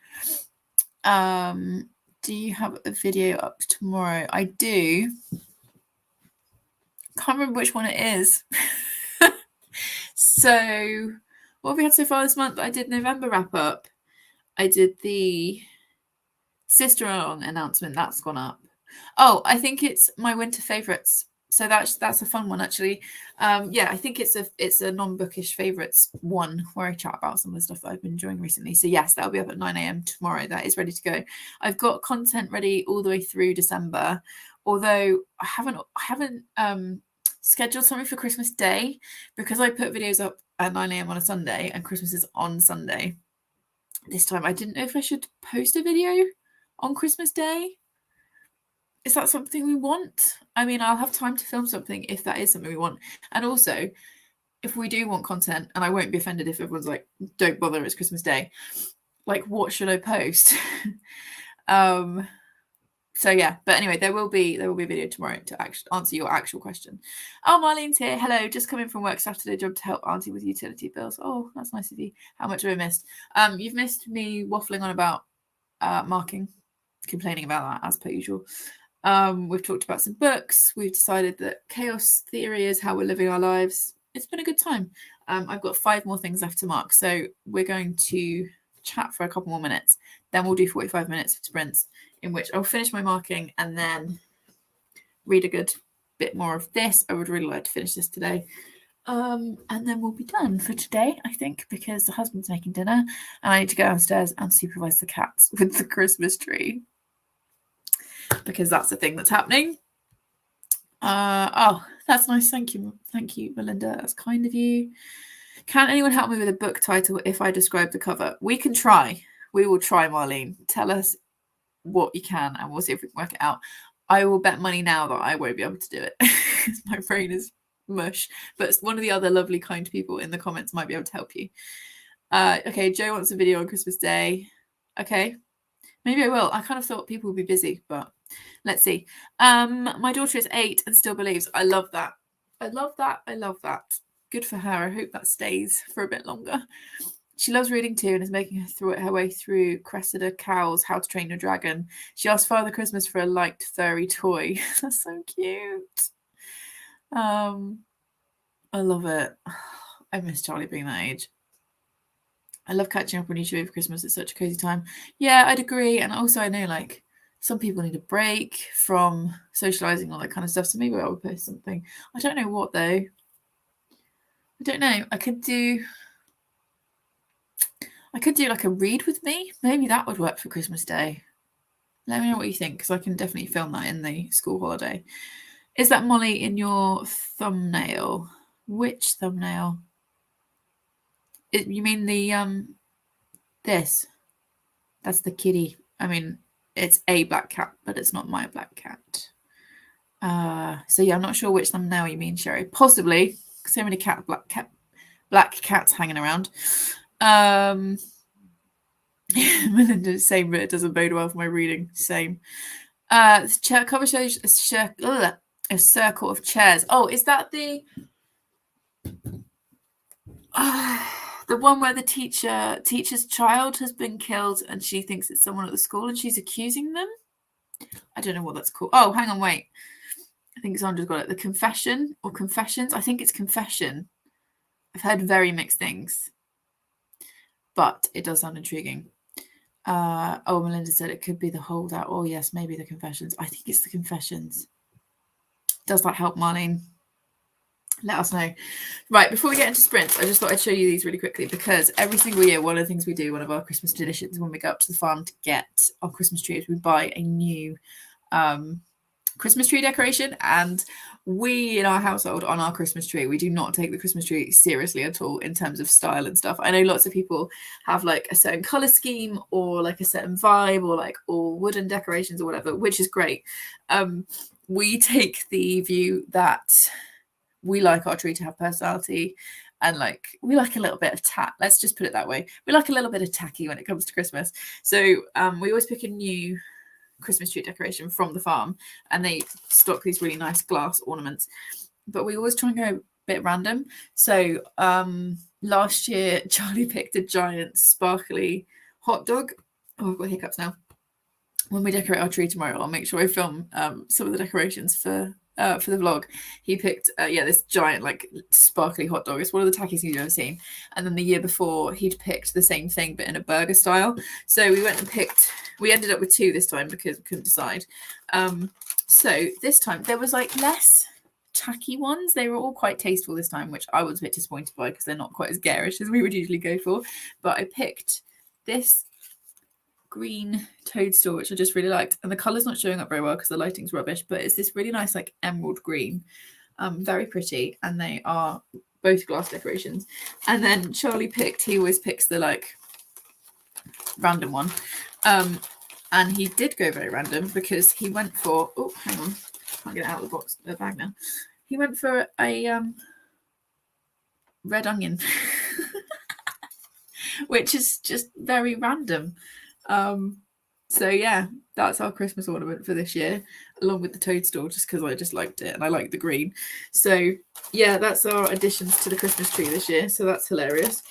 Do you have a video up tomorrow? I do. Can't remember which one it is. So what have we had so far this month? I did November wrap up. I did the sister-in-law announcement. That's gone up. Oh, I think it's my winter favourites. So that's a fun one, actually. Yeah, I think it's a non-bookish favourites one where I chat about some of the stuff that I've been enjoying recently. So yes, that'll be up at 9 a.m. tomorrow. That is ready to go. I've got content ready all the way through December, although I haven't scheduled something for Christmas Day because I put videos up at 9 a.m. on a Sunday and Christmas is on Sunday. This time I didn't know if I should post a video on Christmas Day. Is that something we want? I mean, I'll have time to film something if that is something we want. And also, if we do want content, and I won't be offended if everyone's like, don't bother, it's Christmas Day. Like, what should I post? So yeah, but anyway, there will be a video tomorrow to answer your actual question. Oh, Marlene's here. Hello, just coming from work Saturday job to help Auntie with utility bills. Oh, that's nice of you. How much have I missed? You've missed me waffling on about marking, complaining about that as per usual. We've talked about some books. We've decided that chaos theory is how we're living our lives. It's been a good time. I've got 5 more things left to mark, so we're going to chat for a couple more minutes. Then we'll do 45 minutes of sprints in which I'll finish my marking and then read a good bit more of this. I would really like to finish this today. And then we'll be done for today, I think, because the husband's making dinner and I need to go downstairs and supervise the cats with the Christmas tree, because that's the thing that's happening. Oh, that's nice. Thank you, Melinda. That's kind of you. Can anyone help me with a book title if I describe the cover? We can try. We will try, Marlene. Tell us what you can and we'll see if we can work it out. I will bet money now that I won't be able to do it. My brain is mush. But one of the other lovely, kind people in the comments might be able to help you. Okay, Joe wants a video on Christmas Day. Okay, maybe I will. I kind of thought people would be busy, but let's see. My daughter is 8 and still believes. I love that. I love that. I love that. Good for her. I hope that stays for a bit longer. She loves reading too and is making her way through Cressida Cowell's How to Train Your Dragon. She asked Father Christmas for a light furry toy. That's so cute. I love it. I miss Charlie being that age. I love catching up on YouTube over Christmas. It's such a cozy time. Yeah, I'd agree. And also I know like some people need a break from socializing, all that kind of stuff. So maybe I would post something. I don't know what though. I don't know. I could do like a read with me. Maybe that would work for Christmas Day. Let me know what you think, because I can definitely film that in the school holiday. Is that Molly in your thumbnail? Which thumbnail? You mean the this? That's the kitty. I mean, it's a black cat, but it's not my black cat. So yeah, I'm not sure which thumbnail you mean, Sherry. Possibly. So many black cats hanging around. Melinda, same, but it doesn't bode well for my reading. Same. Cover shows a circle of chairs. Oh, is that the one where the teacher's child has been killed and she thinks it's someone at the school and she's accusing them? I don't know what that's called. Oh, hang on, wait. I think Sandra's got it. The Confession or Confessions. I think it's Confession. I've heard very mixed things, but it does sound intriguing. Oh, Melinda said it could be the holdout. Oh, yes, maybe the Confessions. I think it's the Confessions. Does that help, Marlene? Let us know. Right, before we get into sprints, I just thought I'd show you these really quickly because every single year, one of the things we do, one of our Christmas traditions when we go up to the farm to get our Christmas tree is we buy a new Christmas tree decoration. And we in our household on our Christmas tree, we do not take the Christmas tree seriously at all in terms of style and stuff. I know lots of people have like a certain color scheme or like a certain vibe or like all wooden decorations or whatever, which is great. We take the view that we like our tree to have personality and like we like a little bit of let's just put it that way. We like a little bit of tacky when it comes to Christmas. So we always pick a new Christmas tree decoration from the farm and they stock these really nice glass ornaments, but we always try and go a bit random. So last year Charlie picked a giant sparkly hot dog. Oh, I've got hiccups now. When we decorate our tree tomorrow, I'll make sure I film some of the decorations for for the vlog, he picked this giant like sparkly hot dog. It's one of the tackiest things you've ever seen. And then the year before, he'd picked the same thing but in a burger style. So we went and picked. We ended up with 2 this time because we couldn't decide. So this time there was like less tacky ones. They were all quite tasteful this time, which I was a bit disappointed by because they're not quite as garish as we would usually go for. But I picked this green toadstool, which I just really liked, and the colour's not showing up very well because the lighting's rubbish, but it's this really nice like emerald green, very pretty, and they are both glass decorations. And then Charlie picked, he always picks the like random one, and he did go very random because he went for, oh hang on, can't get it out of the bag now. He went for a red onion which is just very random. So yeah, that's our Christmas ornament for this year, along with the toadstool, just because I just liked it and I like the green. So yeah, that's our additions to the Christmas tree this year. So that's hilarious.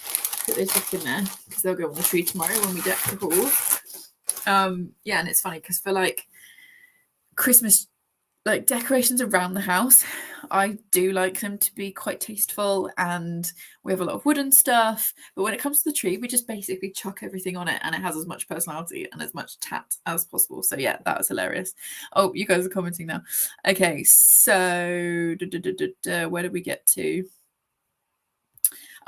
Put those back in there because they'll go on the tree tomorrow when we deck the hall. Yeah, and it's funny because for like Christmas like decorations around the house, I do like them to be quite tasteful, and we have a lot of wooden stuff, but when it comes to the tree, we just basically chuck everything on it and it has as much personality and as much tat as possible. So yeah, that was hilarious. Oh, you guys are commenting now. Okay, so where did we get to?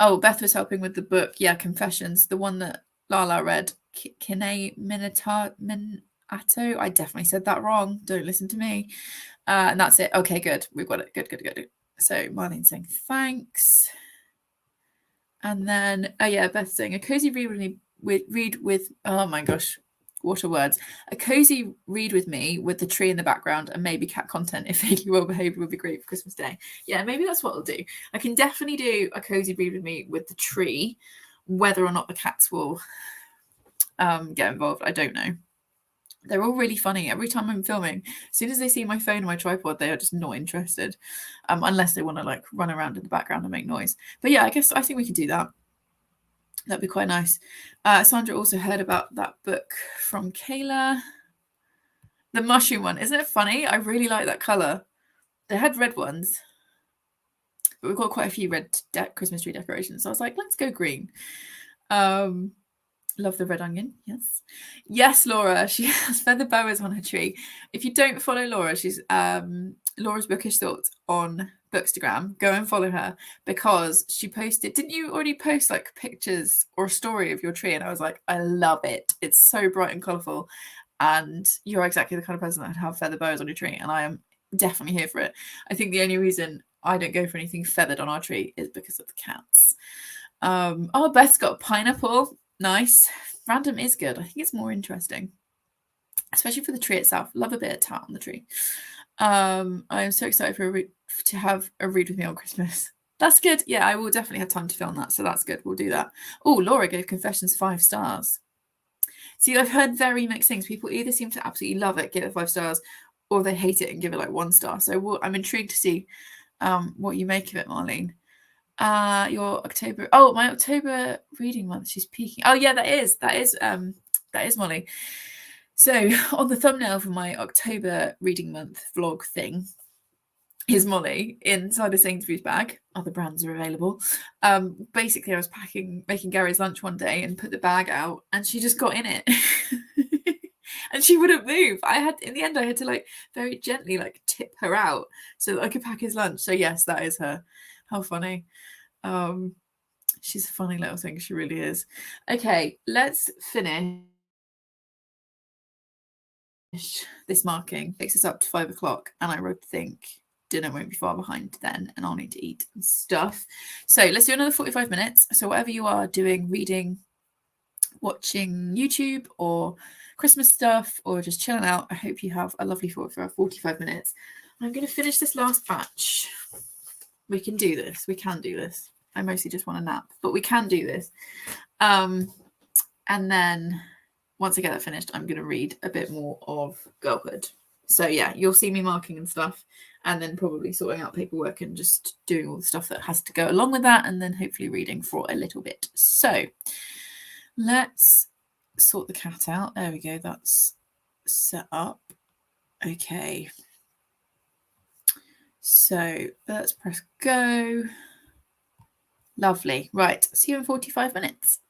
Oh, Beth was helping with the book. Yeah, Confessions, the one that Lala read. Kine Minato. I definitely said that wrong. Don't listen to me. And that's it. Okay, good. We've got it. Good. So Marlene's saying thanks. And then, oh yeah, Beth's saying a cozy read with oh my gosh, what are words? A cozy read with me with the tree in the background and maybe cat content if vaguely well behaved would be great for Christmas Day. Yeah, maybe that's what I'll do. I can definitely do a cozy read with me with the tree. Whether or not the cats will get involved, I don't know. They're all really funny. Every time I'm filming, as soon as they see my phone and my tripod, they are just not interested, unless they want to like run around in the background and make noise. But yeah, I think we could do that. That'd be quite nice. Sandra also heard about that book from Kayla. The mushroom one. Isn't it funny? I really like that colour. They had red ones, but we've got quite a few red Christmas tree decorations. So I was like, let's go green. Love the red onion. Yes, Laura. She has feather boas on her tree. If you don't follow Laura, she's Laura's Bookish Thoughts on Bookstagram. Go and follow her because she posted. Didn't you already post like pictures or a story of your tree? And I was like, I love it. It's so bright and colourful, and you're exactly the kind of person that would have feather boas on your tree, and I am definitely here for it. I think the only reason I don't go for anything feathered on our tree is because of the cats. Oh, Beth's got a pineapple. Nice. Random is good. I think it's more interesting, especially for the tree itself. Love a bit of tat on the tree. I'm so excited to have a read with me on Christmas. That's good. Yeah, I will definitely have time to film that, so that's good. We'll do that. Oh, Laura gave Confessions 5 stars. See, I've heard very mixed things. People either seem to absolutely love it, give it 5 stars, or they hate it and give it like 1 star. So I'm intrigued to see what you make of it, Marlene. Your October. Oh, my October reading month. She's peeking. Oh yeah, that is Molly. So on the thumbnail for my October reading month vlog thing is Molly inside a Sainsbury's bag. Other brands are available. Basically, I was making Gary's lunch one day and put the bag out, and she just got in it. And she wouldn't move. In the end, I had to like very gently like tip her out so that I could pack his lunch. So yes, that is her. How funny. She's a funny little thing. She really is. Okay, let's finish this marking. Takes us up to 5 o'clock, and I would think dinner won't be far behind then, and I'll need to eat and stuff. So let's do another 45 minutes. So whatever you are doing, reading, watching YouTube, or Christmas stuff, or just chilling out, I hope you have a lovely 45 minutes. I'm going to finish this last batch. We can do this. We can do this. I mostly just want a nap, but we can do this. And then once I get that finished, I'm going to read a bit more of Girlhood. So yeah, you'll see me marking and stuff, and then probably sorting out paperwork and just doing all the stuff that has to go along with that, and then hopefully reading for a little bit. So let's sort the cat out. There we go. That's set up. Okay. So let's press go. Lovely. Right, see you in 45 minutes.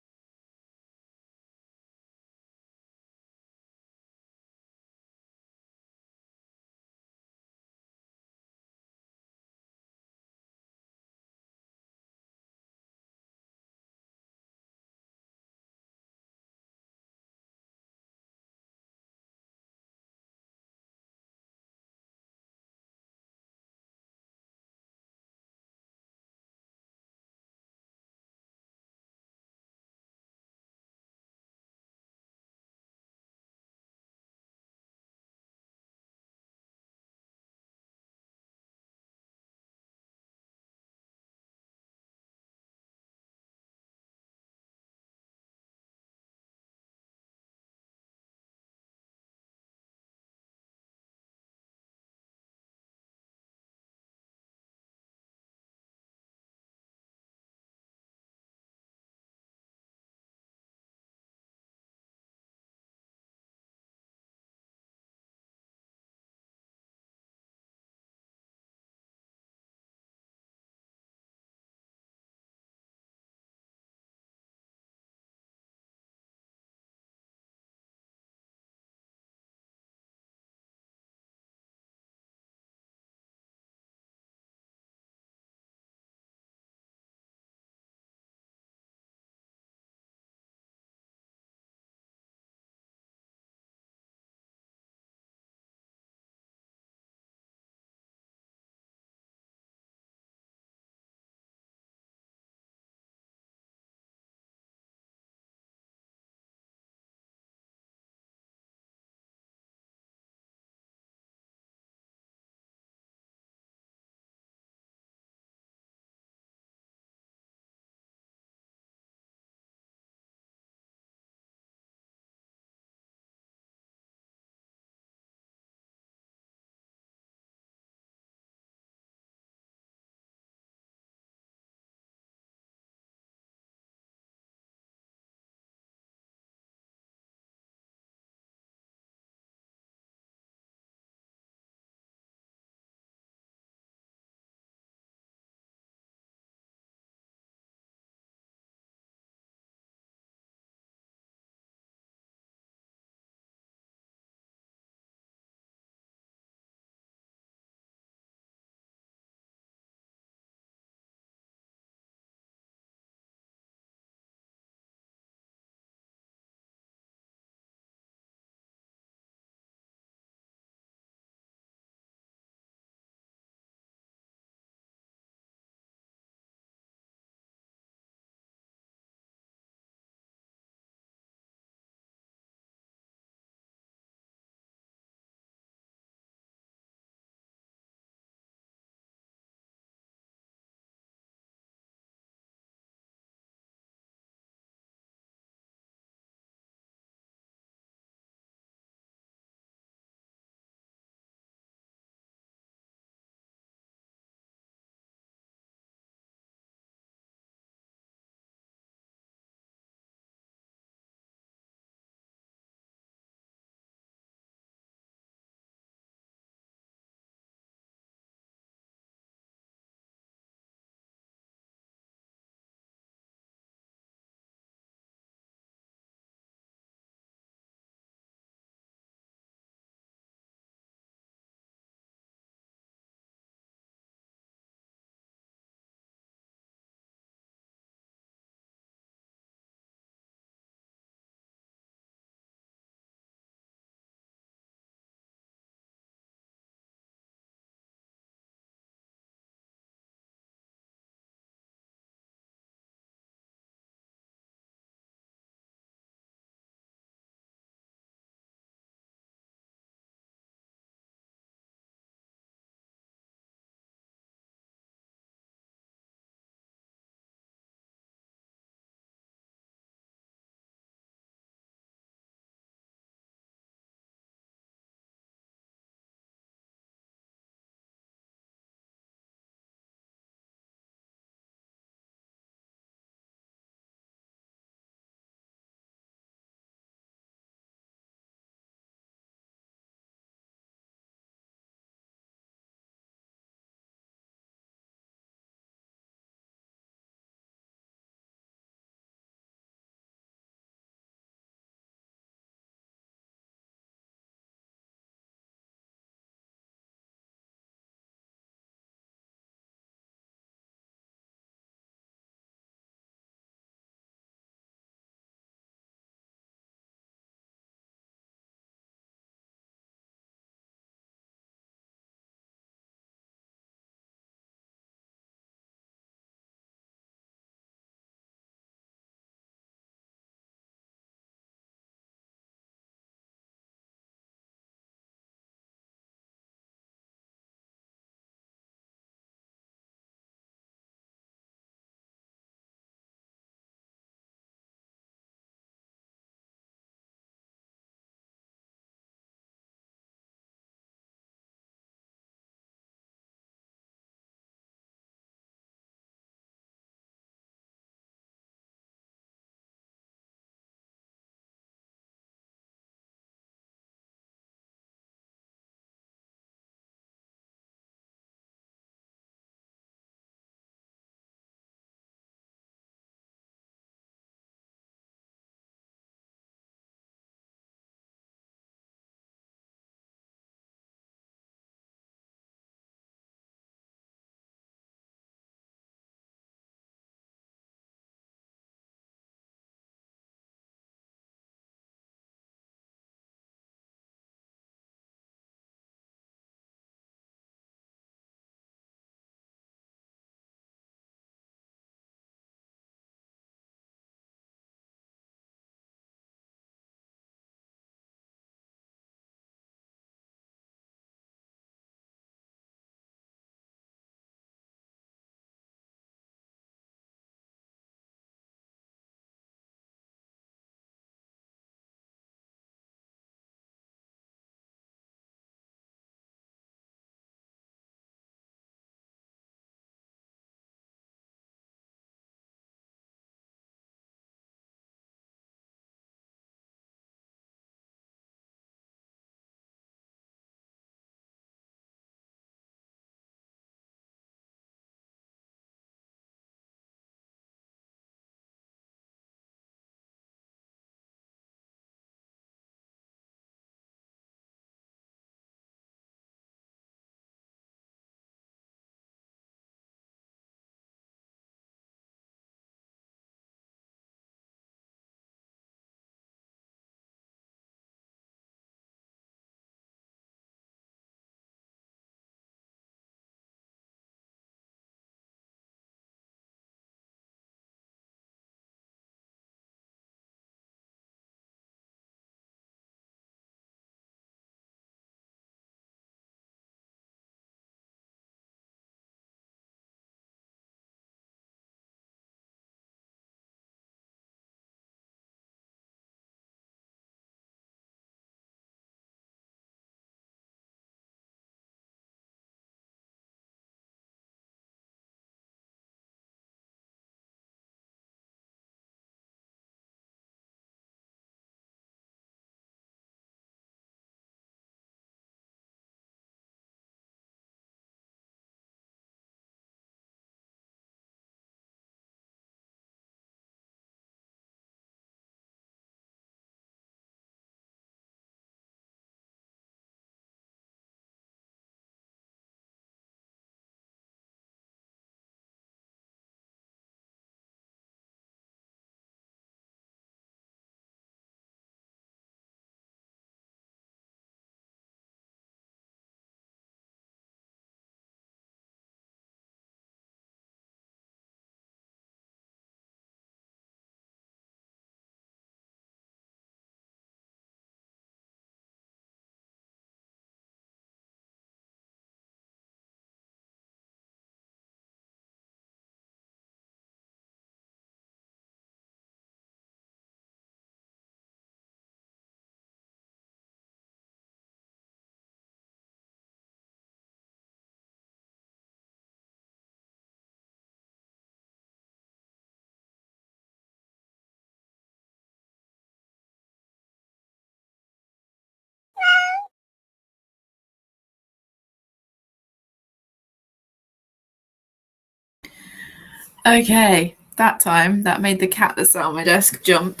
Okay, that time that made the cat that sat on my desk jump.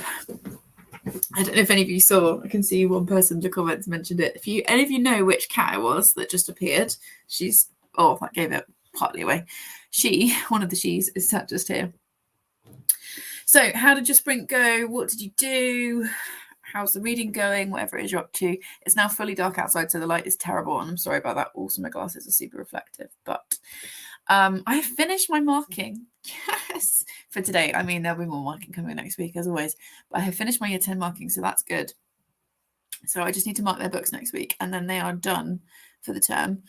I don't know if any of you saw. I can see one person in the comments mentioned it. If any of you know which cat it was that just appeared, that gave it partly away. One of the she's, is sat just here. So, how did your sprint go? What did you do? How's the reading going? Whatever it is you're up to. It's now fully dark outside, so the light is terrible, and I'm sorry about that. Also, my glasses are super reflective, but I have finished my marking. Yes, for today. I mean, there'll be more marking coming next week, as always. But I have finished my year 10 marking, so that's good. So I just need to mark their books next week, and then they are done for the term.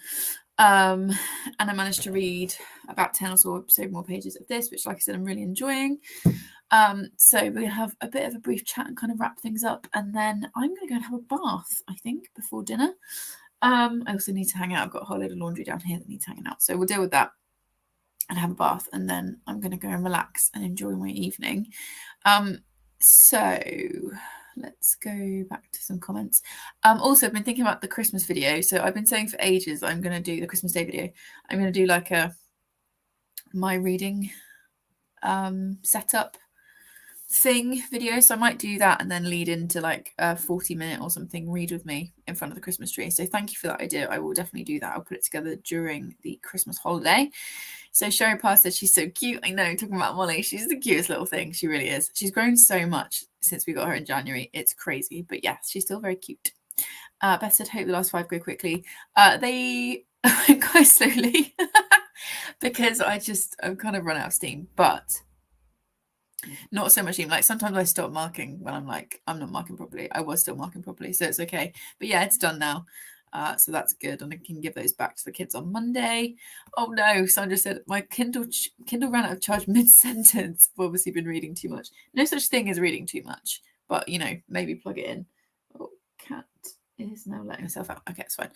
And I managed to read about 10 or so more pages of this, which, like I said, I'm really enjoying. So we're going to have a bit of a brief chat and kind of wrap things up, and then I'm going to go and have a bath, I think, before dinner. I also need to hang out. I've got a whole load of laundry down here that needs hanging out, so we'll deal with that and have a bath, and then I'm going to go and relax and enjoy my evening. So let's go back to some comments. Also, I've been thinking about the Christmas video. So I've been saying for ages I'm going to do the Christmas Day video. I'm going to do like my reading setup thing video. So I might do that and then lead into like a 40-minute or something read with me in front of the Christmas tree. So thank you for that idea. I will definitely do that. I'll put it together during the Christmas holiday. So Sherry Parr said she's so cute. I know, talking about Molly, she's the cutest little thing. She really is. She's grown so much since we got her in January. It's crazy. But yes, she's still very cute. Beth said, hope the last 5 go quickly. They go slowly because I'm kind of run out of steam. But not so much steam. Like sometimes I stop marking when I'm like, I'm not marking properly. I was still marking properly, so it's okay. But yeah, it's done now. So that's good, and I can give those back to the kids on Monday. Oh no, Sandra said my Kindle ran out of charge mid-sentence. I've obviously been reading too much. No such thing as reading too much, but maybe plug it in. Oh, cat is now letting herself out. Okay, it's fine.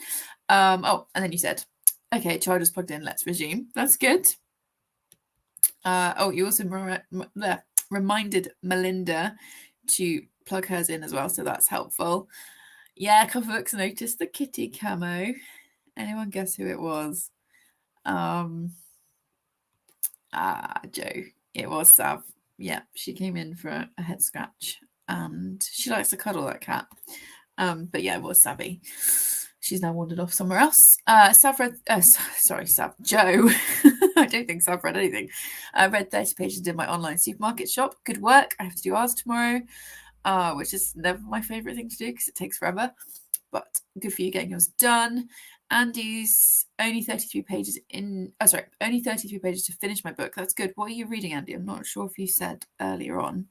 And then you said, okay, charge is plugged in. Let's resume. That's good. You also reminded Melinda to plug hers in as well, so that's helpful. Yeah, a couple of books noticed the kitty camo. Anyone guess who it was? Joe. It was Sav. Yeah, she came in for a head scratch, and she likes to cuddle, that cat. But yeah, it was Savvy. She's now wandered off somewhere else. Joe. I don't think Sav read anything. I read 30 pages in my online supermarket shop. Good work. I have to do ours tomorrow, which is never my favourite thing to do because it takes forever. But good for you getting yours done. Andy's only 33 pages only 33 pages to finish my book. That's good. What are you reading, Andy? I'm not sure if you said earlier on.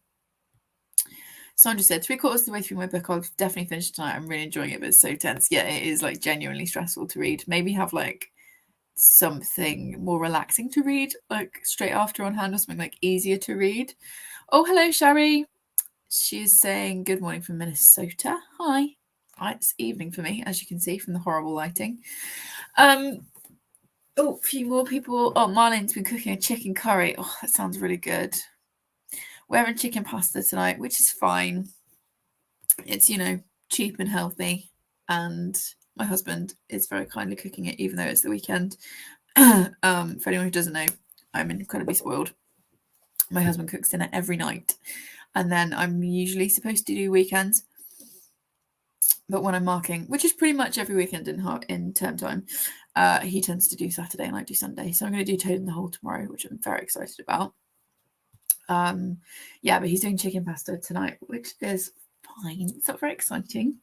Sandra said 3/4 of the way through my book. I'll definitely finish tonight. I'm really enjoying it, but it's so tense. Yeah, it is like genuinely stressful to read. Maybe have like something more relaxing to read, like straight after on hand, or something like easier to read. Oh, hello, Sherry. She's saying good morning from Minnesota. Hi. It's evening for me, as you can see from the horrible lighting. A few more people. Oh, Marlene's been cooking a chicken curry. Oh, that sounds really good. We're having chicken pasta tonight, which is fine. It's, cheap and healthy. And my husband is very kindly cooking it, even though it's the weekend. For anyone who doesn't know, I'm incredibly spoiled. My husband cooks dinner every night. And then I'm usually supposed to do weekends. But when I'm marking, which is pretty much every weekend in term time, he tends to do Saturday and I do Sunday. So I'm going to do Toad in the Hole tomorrow, which I'm very excited about. But he's doing chicken pasta tonight, which is fine. It's not very exciting,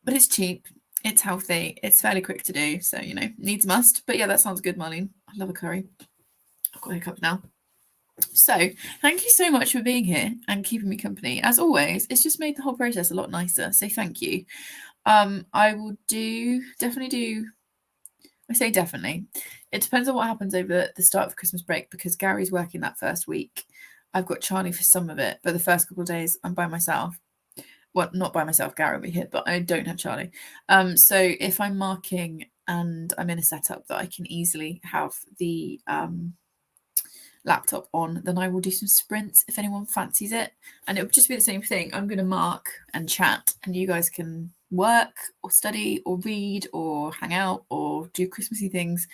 but it's cheap, it's healthy, it's fairly quick to do, so needs must. But yeah, that sounds good, Marlene. I love a curry. I've got hiccups now. So thank you so much for being here and keeping me company. As always, it's just made the whole process a lot nicer, so thank you. I will definitely do. I say definitely. It depends on what happens over the start of Christmas break, because Gary's working that first week. I've got Charlie for some of it, but the first couple of days I'm by myself. Well, not by myself, Gary will be here, but I don't have Charlie. So if I'm marking and I'm in a setup that I can easily have the laptop on, then I will do some sprints if anyone fancies it. And it would just be the same thing. I'm going to mark and chat, and you guys can work or study or read or hang out or do Christmassy things.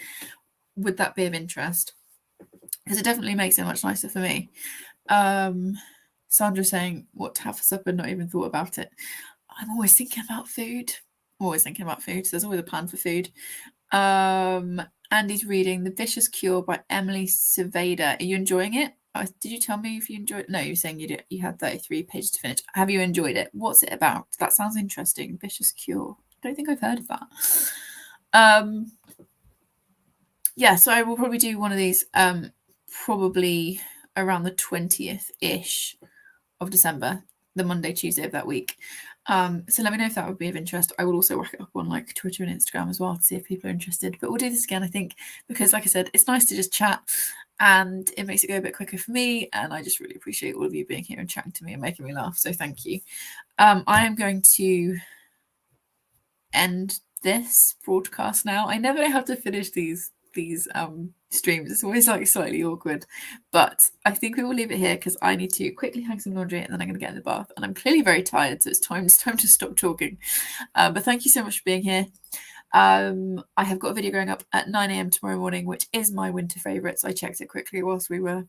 Would that be of interest? because it definitely makes it much nicer for me. Sandra saying what to have for supper, not even thought about it. I'm always thinking about food. Always thinking about food. So there's always a plan for food. Andy's reading The Vicious Cure by Emily Cerveda. Are you enjoying it? Did you tell me if you enjoyed it? No, you're saying you had 33 pages to finish. Have you enjoyed it? What's it about? That sounds interesting. Vicious Cure. I don't think I've heard of that. Yeah, so I will probably do one of these probably around the 20th-ish of December, the Monday, Tuesday of that week. So let me know if that would be of interest. I will also whack it up on like Twitter and Instagram as well to see if people are interested. But we'll do this again, I think, because like I said, it's nice to just chat and it makes it go a bit quicker for me. And I just really appreciate all of you being here and chatting to me and making me laugh. So thank you. I am going to end this broadcast now. I never know how to finish these streams. It's always like slightly awkward, but I think we will leave it here because I need to quickly hang some laundry and then I'm going to get in the bath, and I'm clearly very tired, so it's time to stop talking. But thank you so much for being here. I have got a video going up at 9 a.m. tomorrow morning, which is my winter favourite, so I checked it quickly whilst we were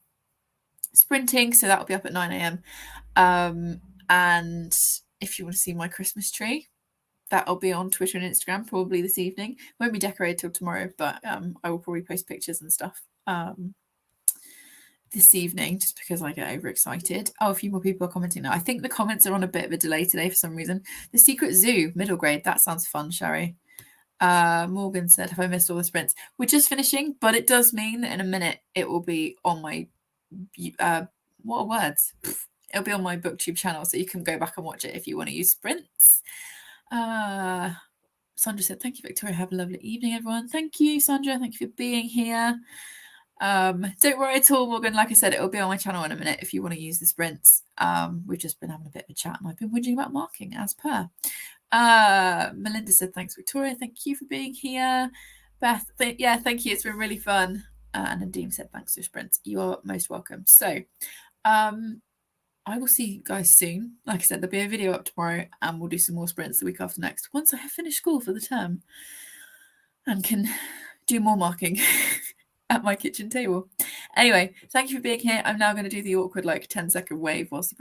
sprinting, so that'll be up at 9 a.m. And if you want to see my Christmas tree, that'll be on Twitter and Instagram probably this evening. Won't be decorated till tomorrow, but I will probably post pictures and stuff this evening just because I get overexcited. Oh, a few more people are commenting now. I think the comments are on a bit of a delay today for some reason. The Secret Zoo, middle grade. That sounds fun, Sherry. Morgan said, have I missed all the sprints? We're just finishing, but it does mean that in a minute it will be on my, what are words? It'll be on my Booktube channel, so you can go back and watch it if you want to use sprints. Sandra said, thank you, Victoria. Have a lovely evening, everyone. Thank you, Sandra. Thank you for being here. Don't worry at all, Morgan. Like I said, it'll be on my channel in a minute if you want to use the sprints. We've just been having a bit of a chat and I've been whinging about marking as per. Melinda said, thanks, Victoria. Thank you for being here. Beth, yeah, thank you. It's been really fun. And Nadeem said, thanks for sprints. You are most welcome. So, I will see you guys soon. Like I said, there'll be a video up tomorrow and we'll do some more sprints the week after next once I have finished school for the term and can do more marking at my kitchen table. Anyway, thank you for being here. I'm now going to do the awkward 10-second wave whilst the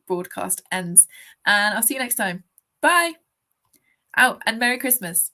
broadcast ends, and I'll see you next time. Bye. Oh, and Merry Christmas.